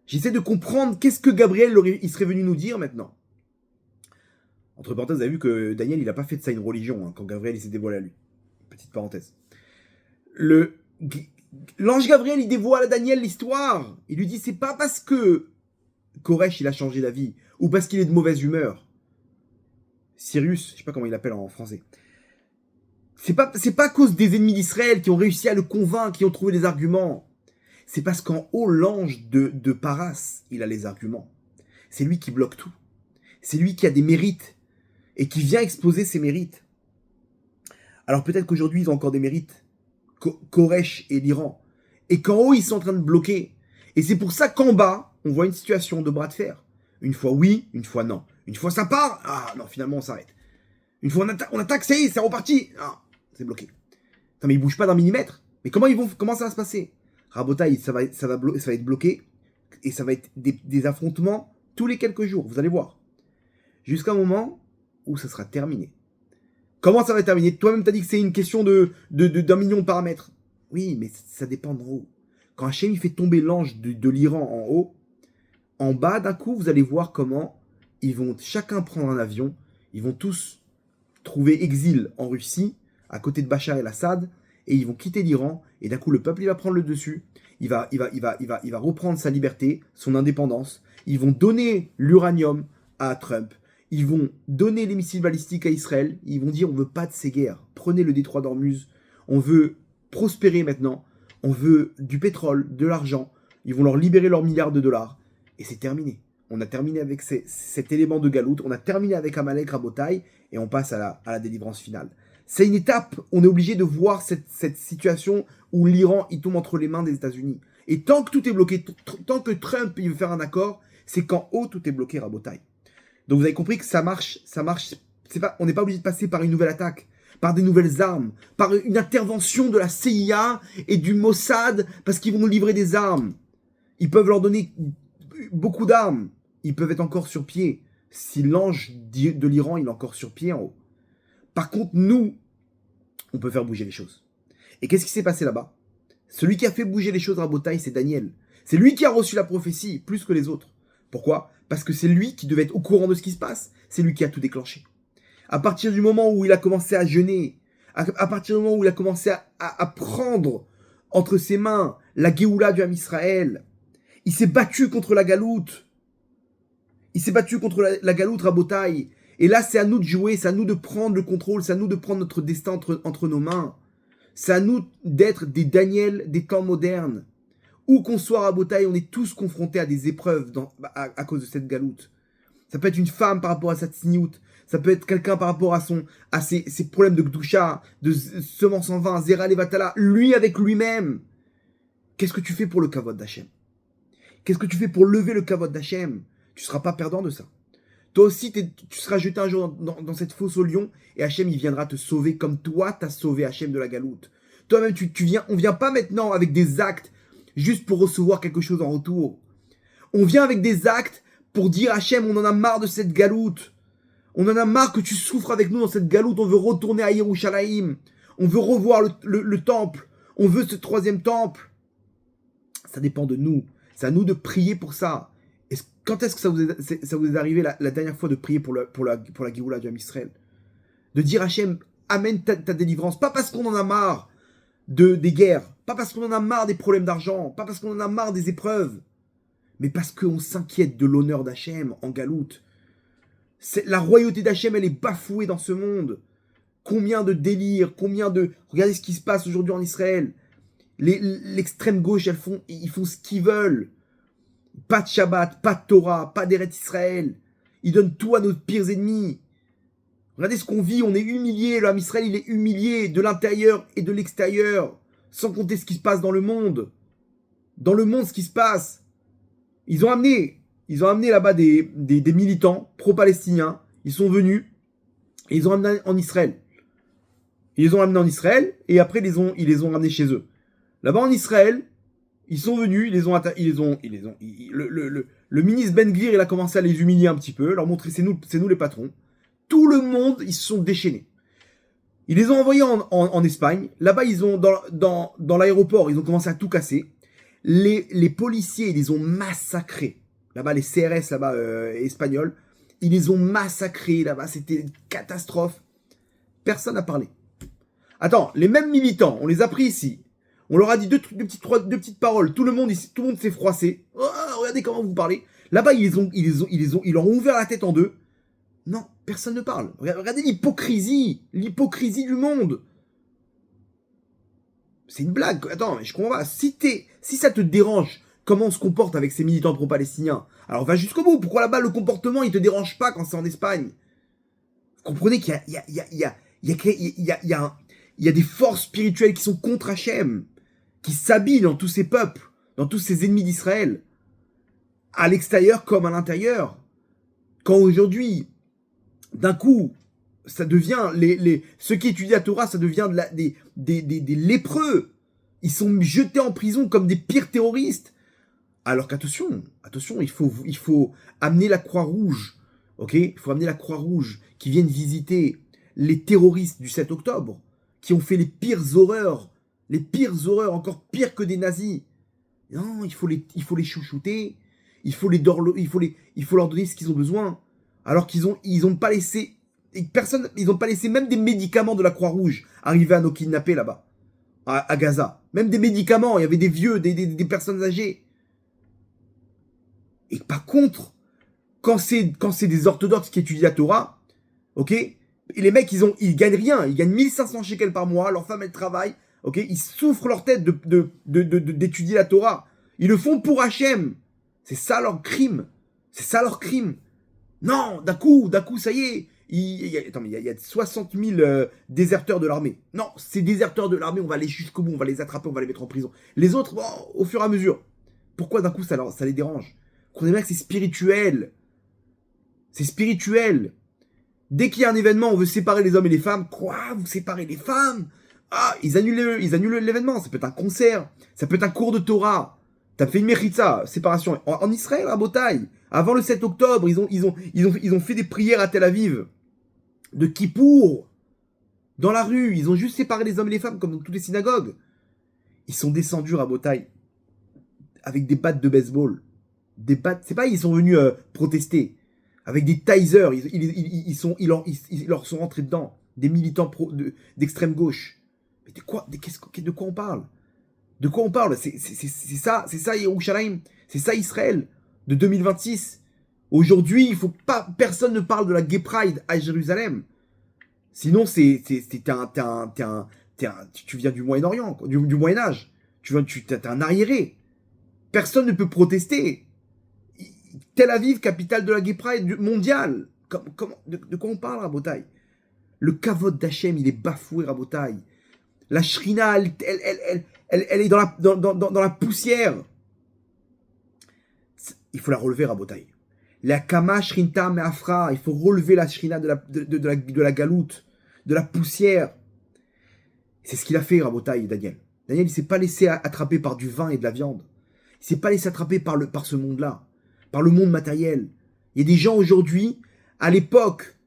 J'essaie de comprendre qu'est-ce que Gabriel il serait venu nous dire maintenant. Entre parenthèses, vous avez vu que Daniel, il a pas fait de ça une religion quand Gabriel il s'est dévoilé à lui. Petite parenthèse. L'ange Gabriel, il dévoile à Daniel l'histoire. Il lui dit, c'est pas parce que Koresh, il a changé d'avis, ou parce qu'il est de mauvaise humeur. Cyrus, je sais pas comment il l'appelle en français. C'est pas à cause des ennemis d'Israël qui ont réussi à le convaincre, qui ont trouvé des arguments. C'est parce qu'en haut, l'ange de Paras, il a les arguments. C'est lui qui bloque tout. C'est lui qui a des mérites et qui vient exposer ses mérites. Alors peut-être qu'aujourd'hui, ils ont encore des mérites. Koresh et l'Iran. Et qu'en haut, ils sont en train de bloquer. Et c'est pour ça qu'en bas, on voit une situation de bras de fer. Une fois oui, une fois non. Une fois ça part, ah non, finalement on s'arrête. Une fois on attaque, c'est reparti. Ah, c'est bloqué. Non, mais ils bougent pas d'un millimètre. Mais comment ça va se passer? Rabotaï, ça va être bloqué. Et ça va être des affrontements tous les quelques jours, vous allez voir. Jusqu'à un moment où ça sera terminé. Comment ça va être terminé? Toi-même, t'as dit que c'est une question d'un million de paramètres. Oui, mais ça dépend d'en haut. Quand Hachem il fait tomber l'ange de l'Iran en haut, en bas, d'un coup, vous allez voir comment ils vont chacun prendre un avion. Ils vont tous trouver exil en Russie, à côté de Bachar el-Assad, et ils vont quitter l'Iran. Et d'un coup, le peuple il va prendre le dessus. Il va reprendre sa liberté, son indépendance. Ils vont donner l'uranium à Trump. Ils vont donner les missiles balistiques à Israël. Ils vont dire on veut pas de ces guerres. Prenez le détroit d'Ormuz. On veut prospérer maintenant. On veut du pétrole, de l'argent. Ils vont leur libérer leurs milliards de dollars. Et c'est terminé. On a terminé avec cet élément de galoute. On a terminé avec Amalek Rabotai. Et on passe à la délivrance finale. C'est une étape. On est obligé de voir cette situation où l'Iran il tombe entre les mains des États-Unis. Et tant que tout est bloqué, tant que Trump il veut faire un accord, c'est qu'en haut tout est bloqué Rabotai. Donc vous avez compris que ça marche. On n'est pas obligé de passer par une nouvelle attaque, par des nouvelles armes, par une intervention de la CIA et du Mossad, parce qu'ils vont nous livrer des armes. Ils peuvent leur donner beaucoup d'armes. Ils peuvent être encore sur pied. Si l'ange de l'Iran, il est encore sur pied en haut. Par contre, nous, on peut faire bouger les choses. Et qu'est-ce qui s'est passé là-bas? Celui qui a fait bouger les choses à Rabotai, c'est Daniel. C'est lui qui a reçu la prophétie, plus que les autres. Pourquoi? Parce que c'est lui qui devait être au courant de ce qui se passe. C'est lui qui a tout déclenché. À partir du moment où il a commencé à jeûner, à partir du moment où il a commencé à prendre entre ses mains la Géoula du Ham Israël, il s'est battu contre la galoute. Il s'est battu contre la galoute Rabotai. Et là, c'est à nous de jouer, c'est à nous de prendre le contrôle, c'est à nous de prendre notre destin entre nos mains. C'est à nous d'être des Daniel des temps modernes. Où qu'on soit à Rabotai, on est tous confrontés à des épreuves à cause de cette galoute. Ça peut être une femme par rapport à sa tsniout. Ça peut être quelqu'un par rapport à ses problèmes de gdoucha, de semence en vin, zera levatala, lui avec lui-même. Qu'est-ce que tu fais pour le kavod d'Hachem? Qu'est-ce que tu fais pour lever le kavod d'Hachem? Tu ne seras pas perdant de ça. Toi aussi, tu seras jeté un jour dans cette fosse au lion et Hachem, il viendra te sauver comme toi, t'as sauvé Hachem de la galoute. Toi-même, on vient pas maintenant avec des actes juste pour recevoir quelque chose en retour. On vient avec des actes pour dire Hachem, on en a marre de cette galoute. On en a marre que tu souffres avec nous dans cette galoute. On veut retourner à Yerushalayim. On veut revoir le temple. On veut ce troisième temple. Ça dépend de nous. C'est à nous de prier pour ça. Quand est-ce que ça vous est arrivé la dernière fois de prier pour la Géoula du Ham Israël? De dire Hachem, amène ta délivrance. Pas parce qu'on en a marre des guerres. Pas parce qu'on en a marre des problèmes d'argent. Pas parce qu'on en a marre des épreuves. Mais parce qu'on s'inquiète de l'honneur d'Hachem en galoute. La royauté d'Hachem, elle est bafouée dans ce monde. Combien de délires, Regardez ce qui se passe aujourd'hui en Israël. L'extrême gauche, ils font ce qu'ils veulent. Pas de Shabbat, pas de Torah, pas d'Eretz Israël. Ils donnent tout à nos pires ennemis. Regardez ce qu'on vit, on est humilié. Le Ham Israël, il est humilié de l'intérieur et de l'extérieur. Sans compter ce qui se passe dans le monde. Dans le monde, ce qui se passe. Ils ont amené là-bas des militants pro-palestiniens. Ils sont venus et ils ont amené en Israël. Ils les ont amenés en Israël et après ils les ont ramenés chez eux. Là-bas en Israël, Ils sont venus, le ministre Ben Gvir, il a commencé à les humilier un petit peu, leur montrer c'est nous les patrons. Tout le monde, ils se sont déchaînés. Ils les ont envoyés en Espagne. Là-bas, ils ont dans l'aéroport, ils ont commencé à tout casser. Les policiers, ils les ont massacrés. Là-bas, les CRS là-bas espagnols, ils les ont massacrés là-bas. C'était une catastrophe. Personne n'a parlé. Attends, les mêmes militants, on les a pris ici. On leur a dit deux petites paroles. Tout le monde s'est froissé. Oh, regardez comment vous parlez. Là-bas, ils leur ont ouvert la tête en deux. Non, personne ne parle. Regardez l'hypocrisie du monde. C'est une blague. Attends, mais je comprends pas. Si ça te dérange comment on se comporte avec ces militants pro-palestiniens, alors va jusqu'au bout. Pourquoi là-bas le comportement il te dérange pas quand c'est en Espagne? Vous comprenez qu'il y a des forces spirituelles qui sont contre Hachem, qui s'habillent dans tous ces peuples, dans tous ces ennemis d'Israël, à l'extérieur comme à l'intérieur. Quand aujourd'hui, d'un coup, ça devient ceux qui étudient la Torah, ça devient des lépreux. Ils sont jetés en prison comme des pires terroristes. Alors qu'attention, il faut amener la Croix-Rouge, ok? Il faut amener la Croix-Rouge qui viennent visiter les terroristes du 7 octobre, qui ont fait les pires horreurs, encore pires que des nazis. Non, il faut les chouchouter, il faut leur donner ce qu'ils ont besoin. Alors qu'ils ont pas laissé ils ont pas laissé même des médicaments de la Croix-Rouge arriver à nos kidnappés là-bas, à Gaza. Même des médicaments, il y avait des vieux, des personnes âgées. Et par contre, quand c'est des orthodoxes qui étudient la Torah, ok, et les mecs, ils gagnent rien, ils gagnent 1500 shekels par mois, leurs femmes elles travaillent, ok, ils souffrent leur tête d'étudier la Torah. Ils le font pour Hachem. C'est ça leur crime. Non, d'un coup, ça y est. Il y a 60 000 déserteurs de l'armée. Non, ces déserteurs de l'armée, on va aller jusqu'au bout, on va les attraper, on va les mettre en prison. Les autres, bon, au fur et à mesure. Pourquoi d'un coup ça les dérange? Comprenez bien que c'est spirituel. C'est spirituel. Dès qu'il y a un événement, on veut séparer les hommes et les femmes. Quoi? Vous séparez les femmes? Ah, ils annulent l'événement. Ça peut être un concert. Ça peut être un cours de Torah. T'as fait une mechitza, séparation. En Israël, à Botaï. Avant le 7 octobre, ils ont fait des prières à Tel Aviv. De Kippour. Dans la rue. Ils ont juste séparé les hommes et les femmes, comme dans toutes les synagogues. Ils sont descendus à Botaï. Avec des battes de baseball. C'est pas ils sont venus protester. Avec des tasers. Ils leur sont rentrés dedans. Des militants d'extrême gauche. Mais de quoi on parle? De quoi on parle? C'est ça Yerushalayim. C'est ça Israël de 2026. Aujourd'hui, il faut pas, personne ne parle de la Gay Pride à Jérusalem. Sinon, tu viens du Moyen-Orient, du Moyen-Âge. T'es un arriéré. Personne ne peut protester. Tel Aviv, capitale de la Gay Pride mondiale. De quoi on parle, Rabotai? Le kavod d'Hachem, il est bafoué, Rabotai. La shrina, elle est dans la poussière. Il faut la relever, Rabotai. La kama shrinta me'afra, il faut relever la shrina de la galoute, de la poussière. C'est ce qu'il a fait, Rabotai, Daniel. Daniel, il s'est pas laissé attraper par du vin et de la viande. Il s'est pas laissé attraper par ce monde-là, par le monde matériel. Il y a des gens aujourd'hui, à l'époque,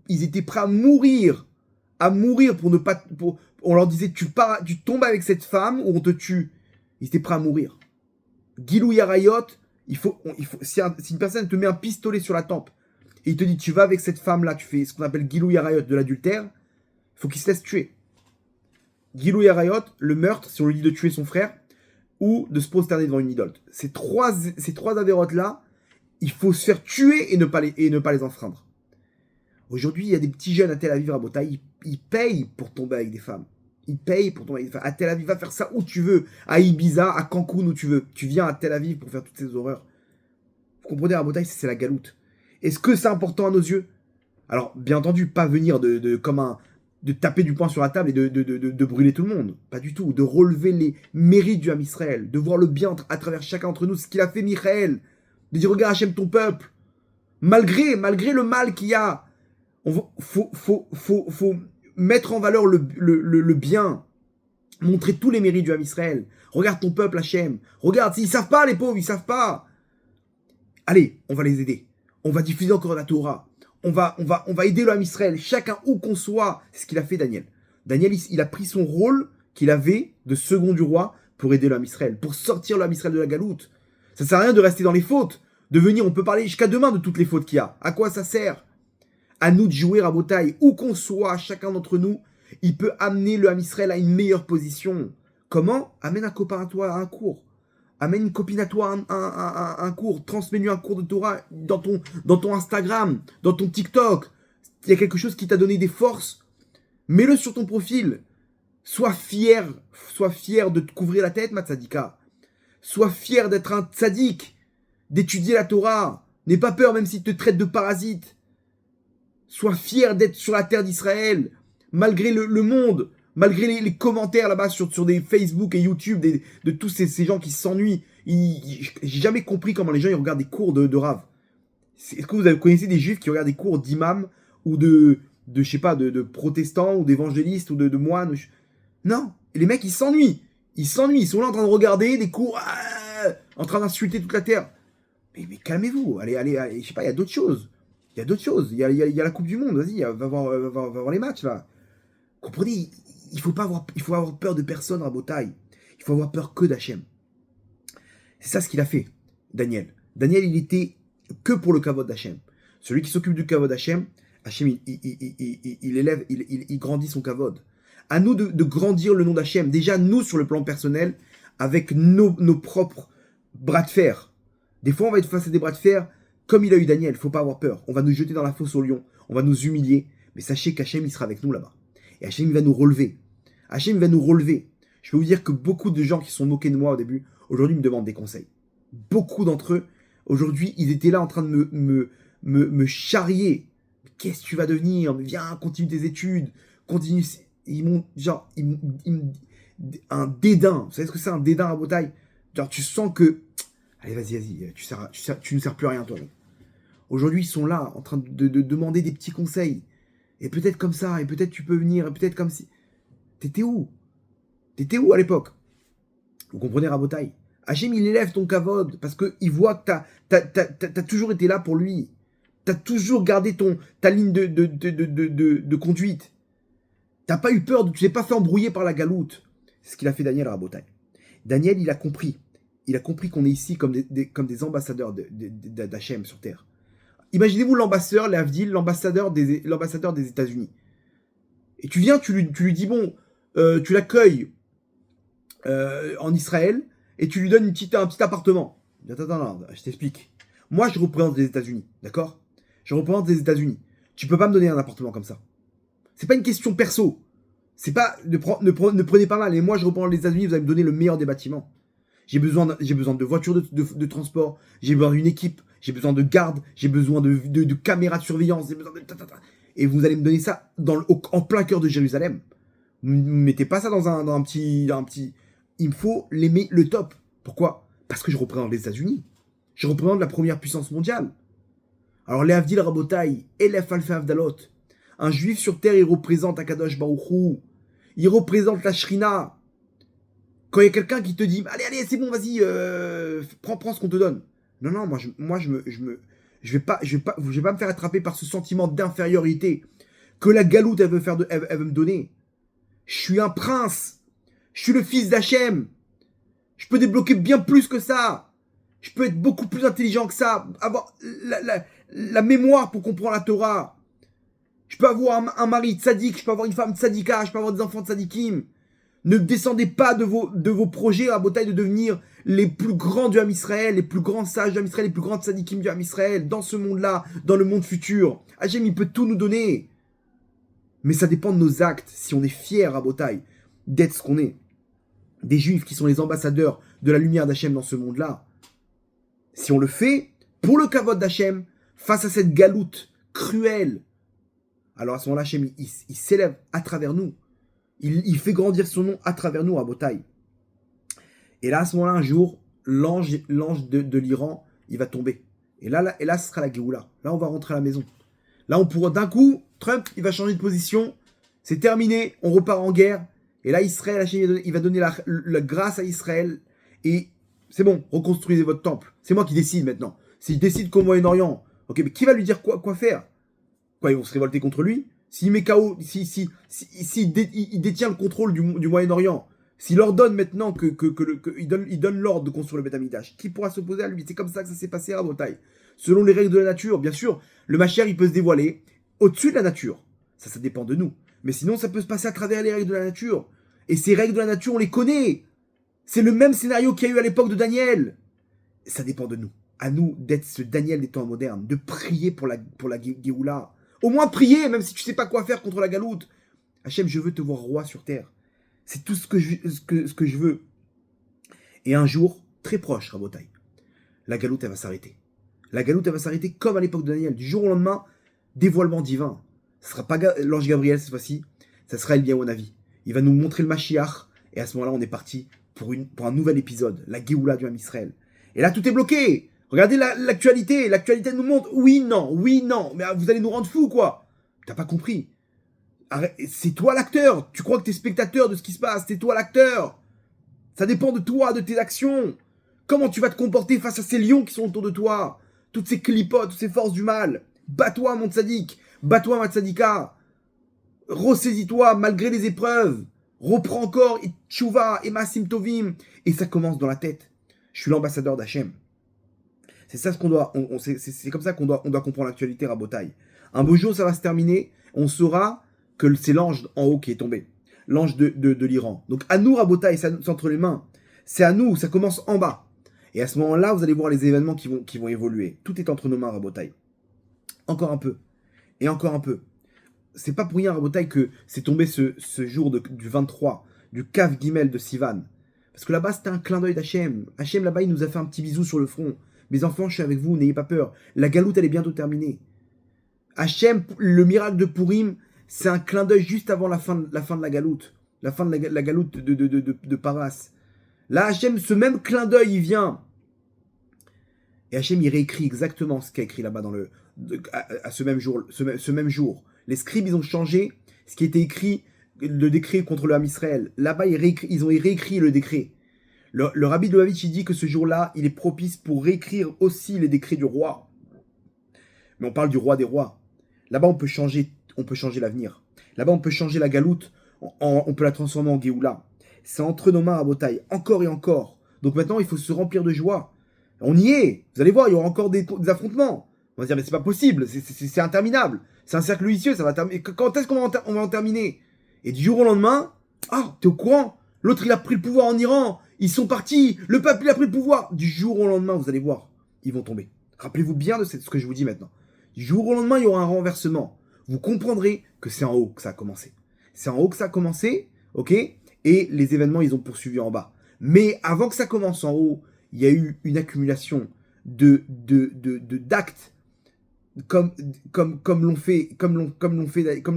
ils étaient prêts à mourir pour ne pas, on leur disait, tu tombes avec cette femme ou on te tue. Ils étaient prêts à mourir. Gilou Yarayot, si une personne te met un pistolet sur la tempe et il te dit tu vas avec cette femme là, tu fais ce qu'on appelle Gilou Yarayot, de l'adultère, il faut qu'il se laisse tuer. Gilou Yarayot, le meurtre, si on lui dit de tuer son frère ou de se prosterner devant une idole. Ces trois avérotes là, il faut se faire tuer et ne pas les enfreindre. Aujourd'hui, il y a des petits jeunes à Tel Aviv, à Botaï, ils payent pour tomber avec des femmes. À Tel Aviv, va faire ça où tu veux. À Ibiza, à Cancun, où tu veux. Tu viens à Tel Aviv pour faire toutes ces horreurs. Vous comprenez, à Botaï, c'est la galoute. Est-ce que c'est important à nos yeux? Alors, bien entendu, pas venir de taper du poing sur la table et de brûler tout le monde. Pas du tout. De relever les mérites du Ham Israël. De voir le bien à travers chacun d'entre nous. Ce qu'il a fait, Michael. De dire, regarde, Hachem, ton peuple. Malgré le mal qu'il y a, faut mettre en valeur le bien. Montrer tous les mérites du Ham Israël. Regarde ton peuple, Hachem. Regarde, ils savent pas, les pauvres, ils savent pas. Allez, on va les aider. On va diffuser encore la Torah. On va aider le Ham Israël. Chacun où qu'on soit. C'est ce qu'il a fait, Daniel. Daniel, il a pris son rôle qu'il avait de second du roi pour aider le Ham Israël, pour sortir le Ham Israël de la galoute. Ça sert à rien de rester dans les fautes. De venir, on peut parler jusqu'à demain de toutes les fautes qu'il y a. À quoi ça sert? À nous de jouer à Botaï. Où qu'on soit, chacun d'entre nous, il peut amener le Ham Israël à une meilleure position. Comment? Amène un copain à toi à un cours. Amène une copine à toi à un cours. Transmets-lui un cours de Torah dans ton Instagram, dans ton TikTok. Il y a quelque chose qui t'a donné des forces. Mets-le sur ton profil. Sois fier de te couvrir la tête, ma tzadika. Sois fier d'être un tzadik, d'étudier la Torah. N'aie pas peur même s'il te traite de parasite. Sois fier d'être sur la terre d'Israël, malgré le monde, malgré les commentaires là-bas sur des Facebook et YouTube de tous ces gens qui s'ennuient. J'ai jamais compris comment les gens ils regardent des cours de Rav. Est-ce que vous connaissez des juifs qui regardent des cours d'imam ou de je sais pas, de protestants ou d'évangélistes ou de moines? Non, les mecs ils s'ennuient. Ils sont là en train de regarder des cours, en train d'insulter toute la terre. Mais calmez-vous, allez, je sais pas, il y a d'autres choses. Il y a d'autres choses. Il y a la Coupe du Monde, vas-y, va voir les matchs là. Comprenez, il faut avoir peur de personne à Botaï. Il faut avoir peur que d'Hachem. C'est ça ce qu'il a fait, Daniel. Daniel, il était que pour le kavod d'Hachem. Celui qui s'occupe du kavod d'Hachem, Hachem, il grandit son kavod. À nous de grandir le nom d'Hachem. Déjà, nous, sur le plan personnel, avec nos propres bras de fer. Des fois, on va être face à des bras de fer, comme il a eu Daniel. Faut pas avoir peur. On va nous jeter dans la fosse au lion. On va nous humilier. Mais sachez qu'Hachem, il sera avec nous là-bas. Et Hachem, il va nous relever. Hachem, il va nous relever. Je peux vous dire que beaucoup de gens qui sont moqués de moi au début, aujourd'hui, me demandent des conseils. Beaucoup d'entre eux, aujourd'hui, ils étaient là en train de me charrier. Qu'est-ce que tu vas devenir? Viens, continue tes études. Continue. Ils m'ont, genre, un dédain. Vous savez ce que c'est un dédain à Botaï? Genre, tu sens que, allez, vas-y, tu ne sers plus à rien, toi. Aujourd'hui, ils sont là, en train de demander des petits conseils. Et peut-être comme ça, et peut-être tu peux venir, et peut-être comme si. T'étais où à l'époque? Vous comprenez, Rabotaï? Hachem, il élève ton kavod, parce qu'il voit que t'as toujours été là pour lui. T'as toujours gardé ta ligne de conduite. T'as pas eu peur, tu t'es pas fait embrouiller par la galoute. C'est ce qu'il a fait Daniel à Rabotaï. Daniel, il a compris. Il a compris qu'on est ici comme des ambassadeurs d'Hachem sur terre. Imaginez-vous l'ambassadeur, l'ambassadeur des États-Unis. Et tu viens, tu lui dis, bon, tu l'accueilles en Israël et tu lui donnes un petit appartement. Attends, je t'explique. Moi, je représente les États-Unis, d'accord? Je représente les États-Unis. Tu peux pas me donner un appartement comme ça. C'est pas une question perso. C'est pas, ne prenez pas mal. Et moi, je représente les États-Unis, vous allez me donner le meilleur des bâtiments. J'ai besoin de voitures de transport. J'ai besoin d'une équipe. J'ai besoin de gardes. J'ai besoin de caméras de surveillance. J'ai besoin de... Et vous allez me donner ça en plein cœur de Jérusalem. Ne mettez pas ça dans un petit... Il me faut le top. Pourquoi? Parce que je représente les États-Unis. Je représente la première puissance mondiale. Alors, les Avdil Rabotai, Elef Alfa Avdalot. Un juif sur terre, il représente Akadosh Baruch Hu. Il représente la Shrina. Quand il y a quelqu'un qui te dit, allez, c'est bon, vas-y, prends ce qu'on te donne. Non, moi, je vais pas me faire attraper par ce sentiment d'infériorité que la galoute, elle veut me donner. Je suis un prince. Je suis le fils d'Hachem. Je peux débloquer bien plus que ça. Je peux être beaucoup plus intelligent que ça. Avoir la mémoire pour comprendre la Torah. Je peux avoir un mari tzaddik. Je peux avoir une femme tzadika. Je peux avoir des enfants tzaddikim. Ne descendez pas de vos projets à Botaï de devenir les plus grands du Ham Israël, les plus grands sages du Ham Israël, les plus grands tzaddikim du Ham Israël, dans ce monde-là, dans le monde futur. Hachem, il peut tout nous donner. Mais ça dépend de nos actes, si on est fier à Botaï d'être ce qu'on est. Des juifs qui sont les ambassadeurs de la lumière d'Hachem dans ce monde-là. Si on le fait, pour le kavod d'Hachem, face à cette galoute cruelle, alors à ce moment-là, Hachem, il s'élève à travers nous. Il fait grandir son nom à travers nous à Botaï. Et là, à ce moment-là, un jour, l'ange de l'Iran, il va tomber. Et là, ce sera la Géoula. Là, on va rentrer à la maison. Là, on pourra, d'un coup, Trump, il va changer de position. C'est terminé. On repart en guerre. Et là, Israël, Hachem, il va donner la grâce à Israël. Et c'est bon, reconstruisez votre temple. C'est moi qui décide maintenant. S'il décide qu'au Moyen-Orient, ok, mais qui va lui dire quoi faire? Quoi, ils vont se révolter contre lui? S'il met KO, il détient le contrôle du Moyen-Orient, s'il ordonne maintenant il donne l'ordre de construire le Beth Amikdash, qui pourra s'opposer à lui? C'est comme ça que ça s'est passé à Rabotai. Selon les règles de la nature, bien sûr, le Mashiach, il peut se dévoiler au-dessus de la nature. Ça dépend de nous. Mais sinon, ça peut se passer à travers les règles de la nature. Et ces règles de la nature, on les connaît. C'est le même scénario qu'il y a eu à l'époque de Daniel. Ça dépend de nous. À nous d'être ce Daniel des temps modernes, de prier pour la Géoula. Au moins prier, même si tu sais pas quoi faire contre la galoute. Hachem, je veux te voir roi sur terre. C'est tout ce que je veux. Et un jour, très proche, Rabotai, la galoute, elle va s'arrêter. La galoute, elle va s'arrêter comme à l'époque de Daniel. Du jour au lendemain, dévoilement divin. Ce sera pas l'ange Gabriel cette fois-ci, ça sera Eliyahu Hanavi. Il va nous montrer le Mashiach, et à ce moment-là, on est parti pour un nouvel épisode, la Géoula du Ham Israël. Et là, tout est bloqué. Regardez l'actualité. L'actualité nous montre oui, non. Mais vous allez nous rendre fous, quoi. T'as pas compris. C'est toi l'acteur. Tu crois que t'es spectateur de ce qui se passe. C'est toi l'acteur. Ça dépend de toi, de tes actions. Comment tu vas te comporter face à ces lions qui sont autour de toi? Toutes ces clipotes, toutes ces forces du mal. Bats-toi, mon tzaddik. Bats-toi, ma tzadika. Ressaisis-toi malgré les épreuves. Reprends encore Tchouva et Masim Tovim. Et ça commence dans la tête. Je suis l'ambassadeur d'Hachem. C'est ça ce qu'on doit. C'est comme ça qu'on doit comprendre l'actualité, Rabotai. Un beau jour, ça va se terminer. On saura que c'est l'ange en haut qui est tombé. L'ange de l'Iran. Donc à nous, Rabotai, c'est entre les mains. C'est à nous, ça commence en bas. Et à ce moment-là, vous allez voir les événements qui vont évoluer. Tout est entre nos mains, Rabotai. Encore un peu. Et encore un peu. C'est pas pour rien, Rabotai, que c'est tombé ce jour du 23, du Kav Gimel de Sivan. Parce que là-bas, c'était un clin d'œil d'Hachem. Hachem, là-bas, il nous a fait un petit bisou sur le front. Mes enfants, je suis avec vous, n'ayez pas peur. La galoute, elle est bientôt terminée. Hachem, le miracle de Purim, c'est un clin d'œil juste avant la fin de la galoute. La fin de la galoute de Paras. Là, Hachem, ce même clin d'œil, il vient. Et Hachem, il réécrit exactement ce qu'il a écrit là-bas à ce même jour. Ce même jour. Les scribes, ils ont changé ce qui était écrit, le décret contre le Ham Israël. Là-bas, ils ont réécrit le décret. Le rabbi de Lubavitch, il dit que ce jour-là, il est propice pour réécrire aussi les décrets du roi. Mais on parle du roi des rois. Là-bas, on peut changer l'avenir. Là-bas, on peut changer la galoute, on peut la transformer en Géoula. C'est entre nos mains à Botaï, encore et encore. Donc maintenant, il faut se remplir de joie. On y est. Vous allez voir, il y aura encore des affrontements. On va se dire, mais c'est pas possible, c'est interminable. C'est un cercle vicieux, ça va terminer. Quand est-ce qu'on va en terminer? Et du jour au lendemain, t'es au courant? L'autre, il a pris le pouvoir en Iran. Ils sont partis. Le peuple, il a pris le pouvoir. Du jour au lendemain, vous allez voir, ils vont tomber. Rappelez-vous bien de ce que je vous dis maintenant. Du jour au lendemain, il y aura un renversement. Vous comprendrez que c'est en haut que ça a commencé. C'est en haut que ça a commencé, ok? Et les événements, ils ont poursuivi en bas. Mais avant que ça commence en haut, il y a eu une accumulation d'actes comme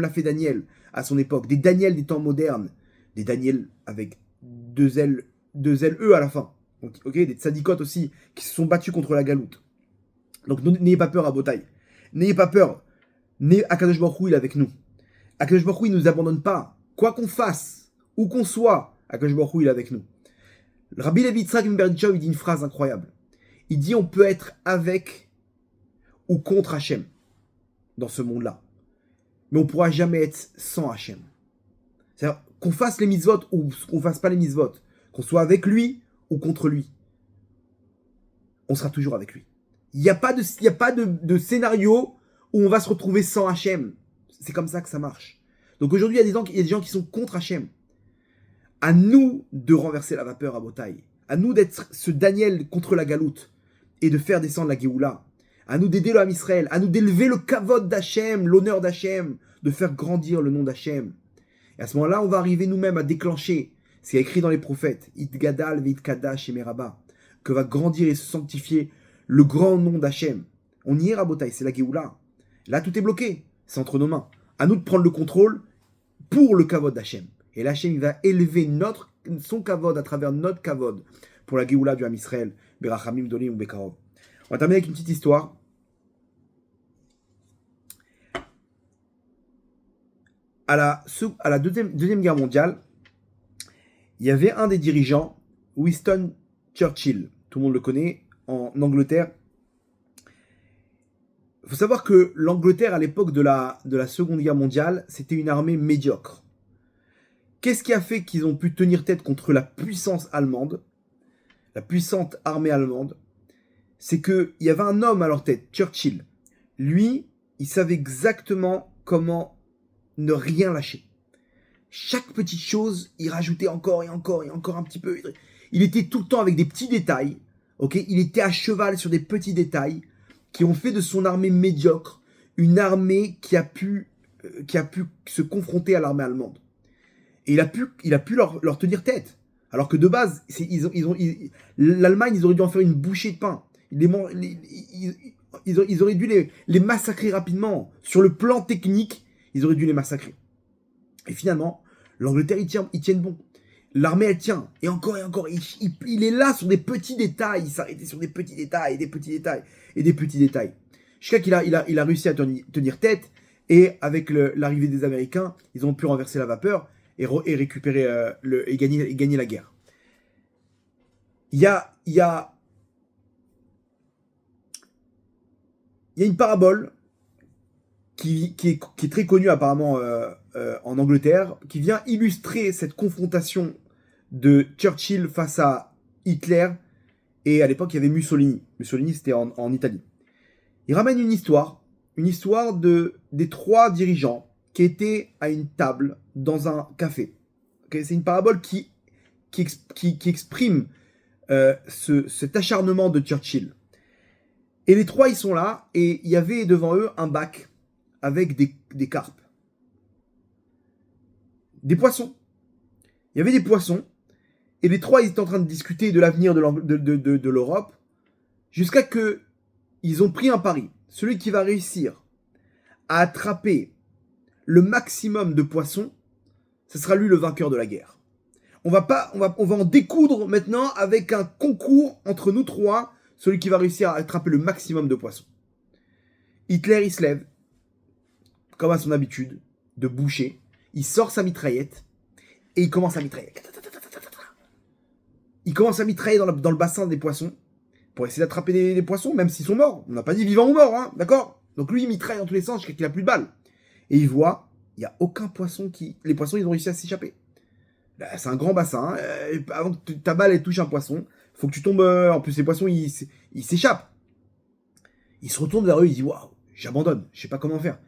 l'a fait Daniel à son époque. Des Daniel des temps modernes. Des Daniel avec deux L E à la fin. Ok, des tzadikot aussi qui se sont battus contre la galoute. Donc n'ayez pas peur à Botaï. N'ayez pas peur. Akadosh Baruch Hu, il est avec nous. Akadosh Baruch Hu, il ne nous abandonne pas. Quoi qu'on fasse, où qu'on soit, Akadosh Baruch Hu, il est avec nous. Le Rabbi Levi Yitzhak Mberdichov, il dit une phrase incroyable. Il dit on peut être avec ou contre Hachem dans ce monde-là. Mais on ne pourra jamais être sans Hachem. C'est-à-dire qu'on fasse les mitzvot ou qu'on ne fasse pas les mitzvot, qu'on soit avec lui ou contre lui, on sera toujours avec lui. Il n'y a pas de scénario où on va se retrouver sans Hachem. C'est comme ça que ça marche. Donc aujourd'hui, il y a des gens qui sont contre Hachem. À nous de renverser la vapeur à Botaï. À nous d'être ce Daniel contre la galoute et de faire descendre la Géoula. À nous d'aider le Ham Israël. À nous d'élever le kavod d'Hachem, l'honneur d'Hachem, de faire grandir le nom d'Hachem. Et à ce moment-là, on va arriver nous-mêmes à déclencher ce qui est écrit dans les prophètes. Itgadal veitkadash emeraba. Que va grandir et se sanctifier le grand nom d'Hachem. On y est, Rabotai, c'est la Géoula. Là, tout est bloqué. C'est entre nos mains. À nous de prendre le contrôle pour le kavod d'Hachem. Et l'Hachem, il va élever son kavod à travers notre kavod pour la Géoula du Ham Israël. Berachamim dolim ou bekarov. On va terminer avec une petite histoire. À la deuxième guerre mondiale, il y avait un des dirigeants, Winston Churchill, tout le monde le connaît, en Angleterre. Il faut savoir que l'Angleterre, à l'époque de la Seconde Guerre mondiale, c'était une armée médiocre. Qu'est-ce qui a fait qu'ils ont pu tenir tête contre la puissance allemande, la puissante armée allemande? C'est qu'il y avait un homme à leur tête, Churchill. Lui, il savait exactement comment ne rien lâcher. Chaque petite chose, il rajoutait encore et encore et encore un petit peu. Il était tout le temps avec des petits détails. Okay, il était à cheval sur des petits détails qui ont fait de son armée médiocre une armée qui a pu se confronter à l'armée allemande. Et il a pu leur tenir tête. Alors que de base, l'Allemagne, ils auraient dû en faire une bouchée de pain. Ils auraient dû les massacrer rapidement. Sur le plan technique, ils auraient dû les massacrer. Et finalement, l'Angleterre, ils tiennent bon. L'armée, elle tient. Et encore et encore. Il est là sur des petits détails. Il s'arrêtait sur des petits détails, des petits détails, et des petits détails. Jusqu'à qu'il a réussi à tenir tête. Et avec l'arrivée des Américains, ils ont pu renverser la vapeur et récupérer et gagner la guerre. Il y a une parabole qui est très connue apparemment en Angleterre, qui vient illustrer cette confrontation de Churchill face à Hitler, et à l'époque il y avait Mussolini. Mussolini, c'était en Italie. Il ramène une histoire des trois dirigeants qui étaient à une table dans un café. Okay, c'est une parabole qui exprime cet acharnement de Churchill. Et les trois, ils sont là, et il y avait devant eux un bac avec des carpes. Des poissons. Il y avait des poissons, et les trois, ils étaient en train de discuter de l'avenir de l'Europe, jusqu'à que ils ont pris un pari. Celui qui va réussir à attraper le maximum de poissons, ce sera lui le vainqueur de la guerre. On va en découdre maintenant avec un concours entre nous trois, celui qui va réussir à attraper le maximum de poissons. Hitler, il se lève, comme à son habitude, de boucher. Il sort sa mitraillette et il commence à mitrailler. Il commence à mitrailler dans le bassin des poissons pour essayer d'attraper des poissons, même s'ils sont morts. On n'a pas dit vivants ou morts, hein, d'accord? Donc lui, il mitraille dans tous les sens jusqu'à qu'il n'a plus de balles. Et il voit, il n'y a aucun poisson les poissons, ils ont réussi à s'échapper. Là, c'est un grand bassin. Avant que ta balle elle touche un poisson, faut que tu tombes. En plus, les poissons, ils s'échappent. Il se retourne vers eux, il dit waouh, j'abandonne, je sais pas comment faire.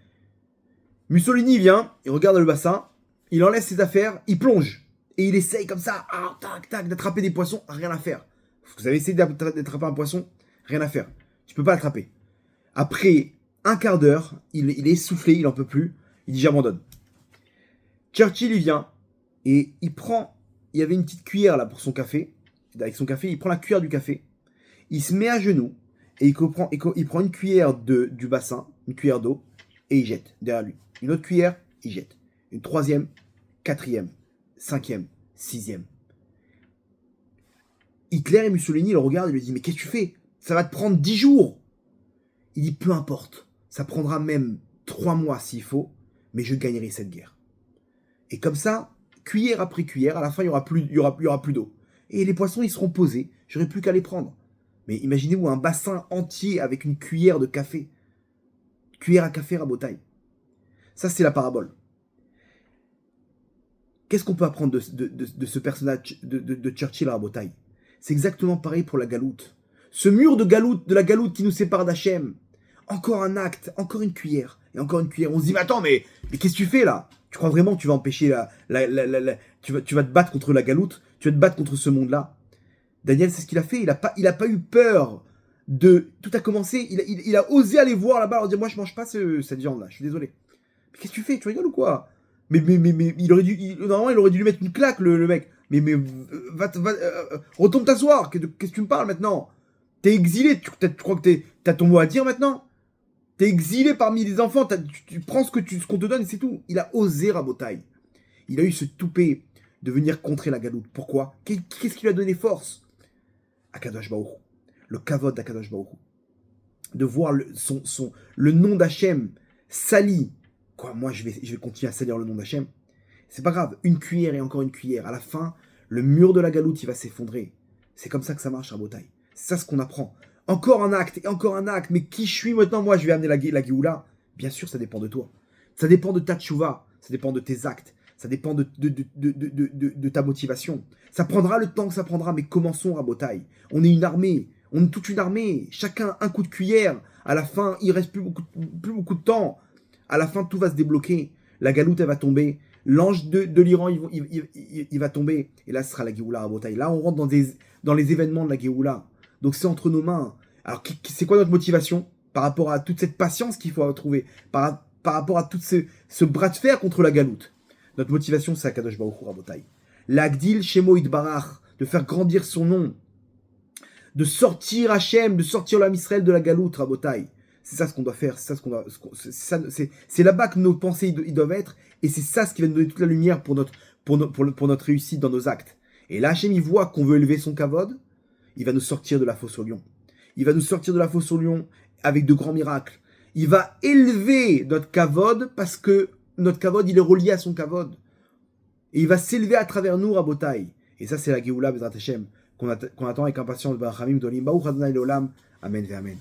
Mussolini vient, il regarde le bassin, il enlève ses affaires, il plonge. Et il essaye comme ça, tac, tac, d'attraper des poissons, rien à faire. Vous avez essayé d'attraper un poisson, rien à faire. Tu peux pas l'attraper. Après un quart d'heure, il est essoufflé, il en peut plus, il dit j'abandonne. Churchill, il vient, et il y avait une petite cuillère là pour son café. Avec son café, il prend la cuillère du café, il se met à genoux, et il prend une cuillère du bassin, une cuillère d'eau, et il jette derrière lui. Une autre cuillère, il jette. Une troisième, quatrième, cinquième, sixième. Hitler et Mussolini le regardent et lui disent mais qu'est-ce que tu fais? Ça va te prendre 10 jours. Il dit peu importe, ça prendra même 3 mois s'il faut, mais je gagnerai cette guerre. Et comme ça, cuillère après cuillère, à la fin il y aura plus d'eau. Et les poissons ils seront posés, j'aurai plus qu'à les prendre. Mais imaginez-vous un bassin entier avec une cuillère de café. Cuillère à café rabotaille. Ça c'est la parabole. Qu'est-ce qu'on peut apprendre de ce personnage de Churchill à rabotaille? C'est exactement pareil pour la galoute. Ce mur de la galoute qui nous sépare d'Hachem. Encore un acte, encore une cuillère, et encore une cuillère. On se dit, mais attends, mais qu'est-ce que tu fais là? Tu crois vraiment que tu vas empêcher tu vas te battre contre la galoute? Tu vas te battre contre ce monde-là? Daniel, c'est ce qu'il a fait. Il a pas eu peur de... Tout a commencé, il a osé aller voir là-bas, leur dire, moi je mange pas cette viande-là, je suis désolé. Mais qu'est-ce que tu fais? Tu rigoles ou quoi? Mais normalement il aurait dû lui mettre une claque le mec. Mais retourne t'asseoir. Qu'est-ce que tu me parles maintenant? T'es exilé. Tu crois que t'as ton mot à dire maintenant? T'es exilé parmi les enfants. Tu prends ce qu'on te donne et c'est tout. Il a osé rabotaille. Il a eu ce toupet de venir contrer la galoute. Pourquoi? Qu'est-ce qui lui a donné force? Akadosh Baruch Hu. Le kavod d'Akadosh Baruch Hu. De voir le nom d'Hachem sali. Quoi, moi je vais continuer à salir le nom d'Hachem. C'est pas grave, une cuillère et encore une cuillère. À la fin, Le mur de la galoute, il va s'effondrer. C'est comme ça que ça marche, Rabotai. C'est ça ce qu'on apprend. Encore un acte, et encore un acte. Mais qui je suis maintenant? Moi, je vais amener la Géoula. Bien sûr, ça dépend de toi. Ça dépend de ta tchouva. Ça dépend de tes actes. Ça dépend de ta motivation. Ça prendra le temps que ça prendra, mais commençons, Rabotai. On est une armée. On est toute une armée. Chacun un coup de cuillère. À la fin, il reste plus beaucoup de temps. À la fin, tout va se débloquer. La galoute, elle va tomber. L'ange de l'Iran, il va tomber. Et là, ce sera la Géoula, Rabotai. Là, on rentre dans les événements de la Géoula. Donc, c'est entre nos mains. Alors, c'est quoi notre motivation par rapport à toute cette patience qu'il faut trouver, par rapport à tout ce bras de fer contre la galoute? Notre motivation, c'est Akadosh Baruch Hu, Rabotai. L'Agdil Shemo Itbarach, de faire grandir son nom, de sortir Hachem, de sortir l'âme Israël de la galoute, Rabotai. C'est ça ce qu'on doit faire, c'est là-bas que nos pensées ils doivent être, et c'est ça ce qui va nous donner toute la lumière pour notre réussite dans nos actes. Et là, Hachem, il voit qu'on veut élever son kavod, il va nous sortir de la fosse au lion. Il va nous sortir de la fosse au lion avec de grands miracles. Il va élever notre kavod parce que notre kavod, il est relié à son kavod. Et il va s'élever à travers nous, Rabotai. Et ça, c'est la Géoula, Bezrat Hashem, qu'on attend avec impatience. Amen, amen.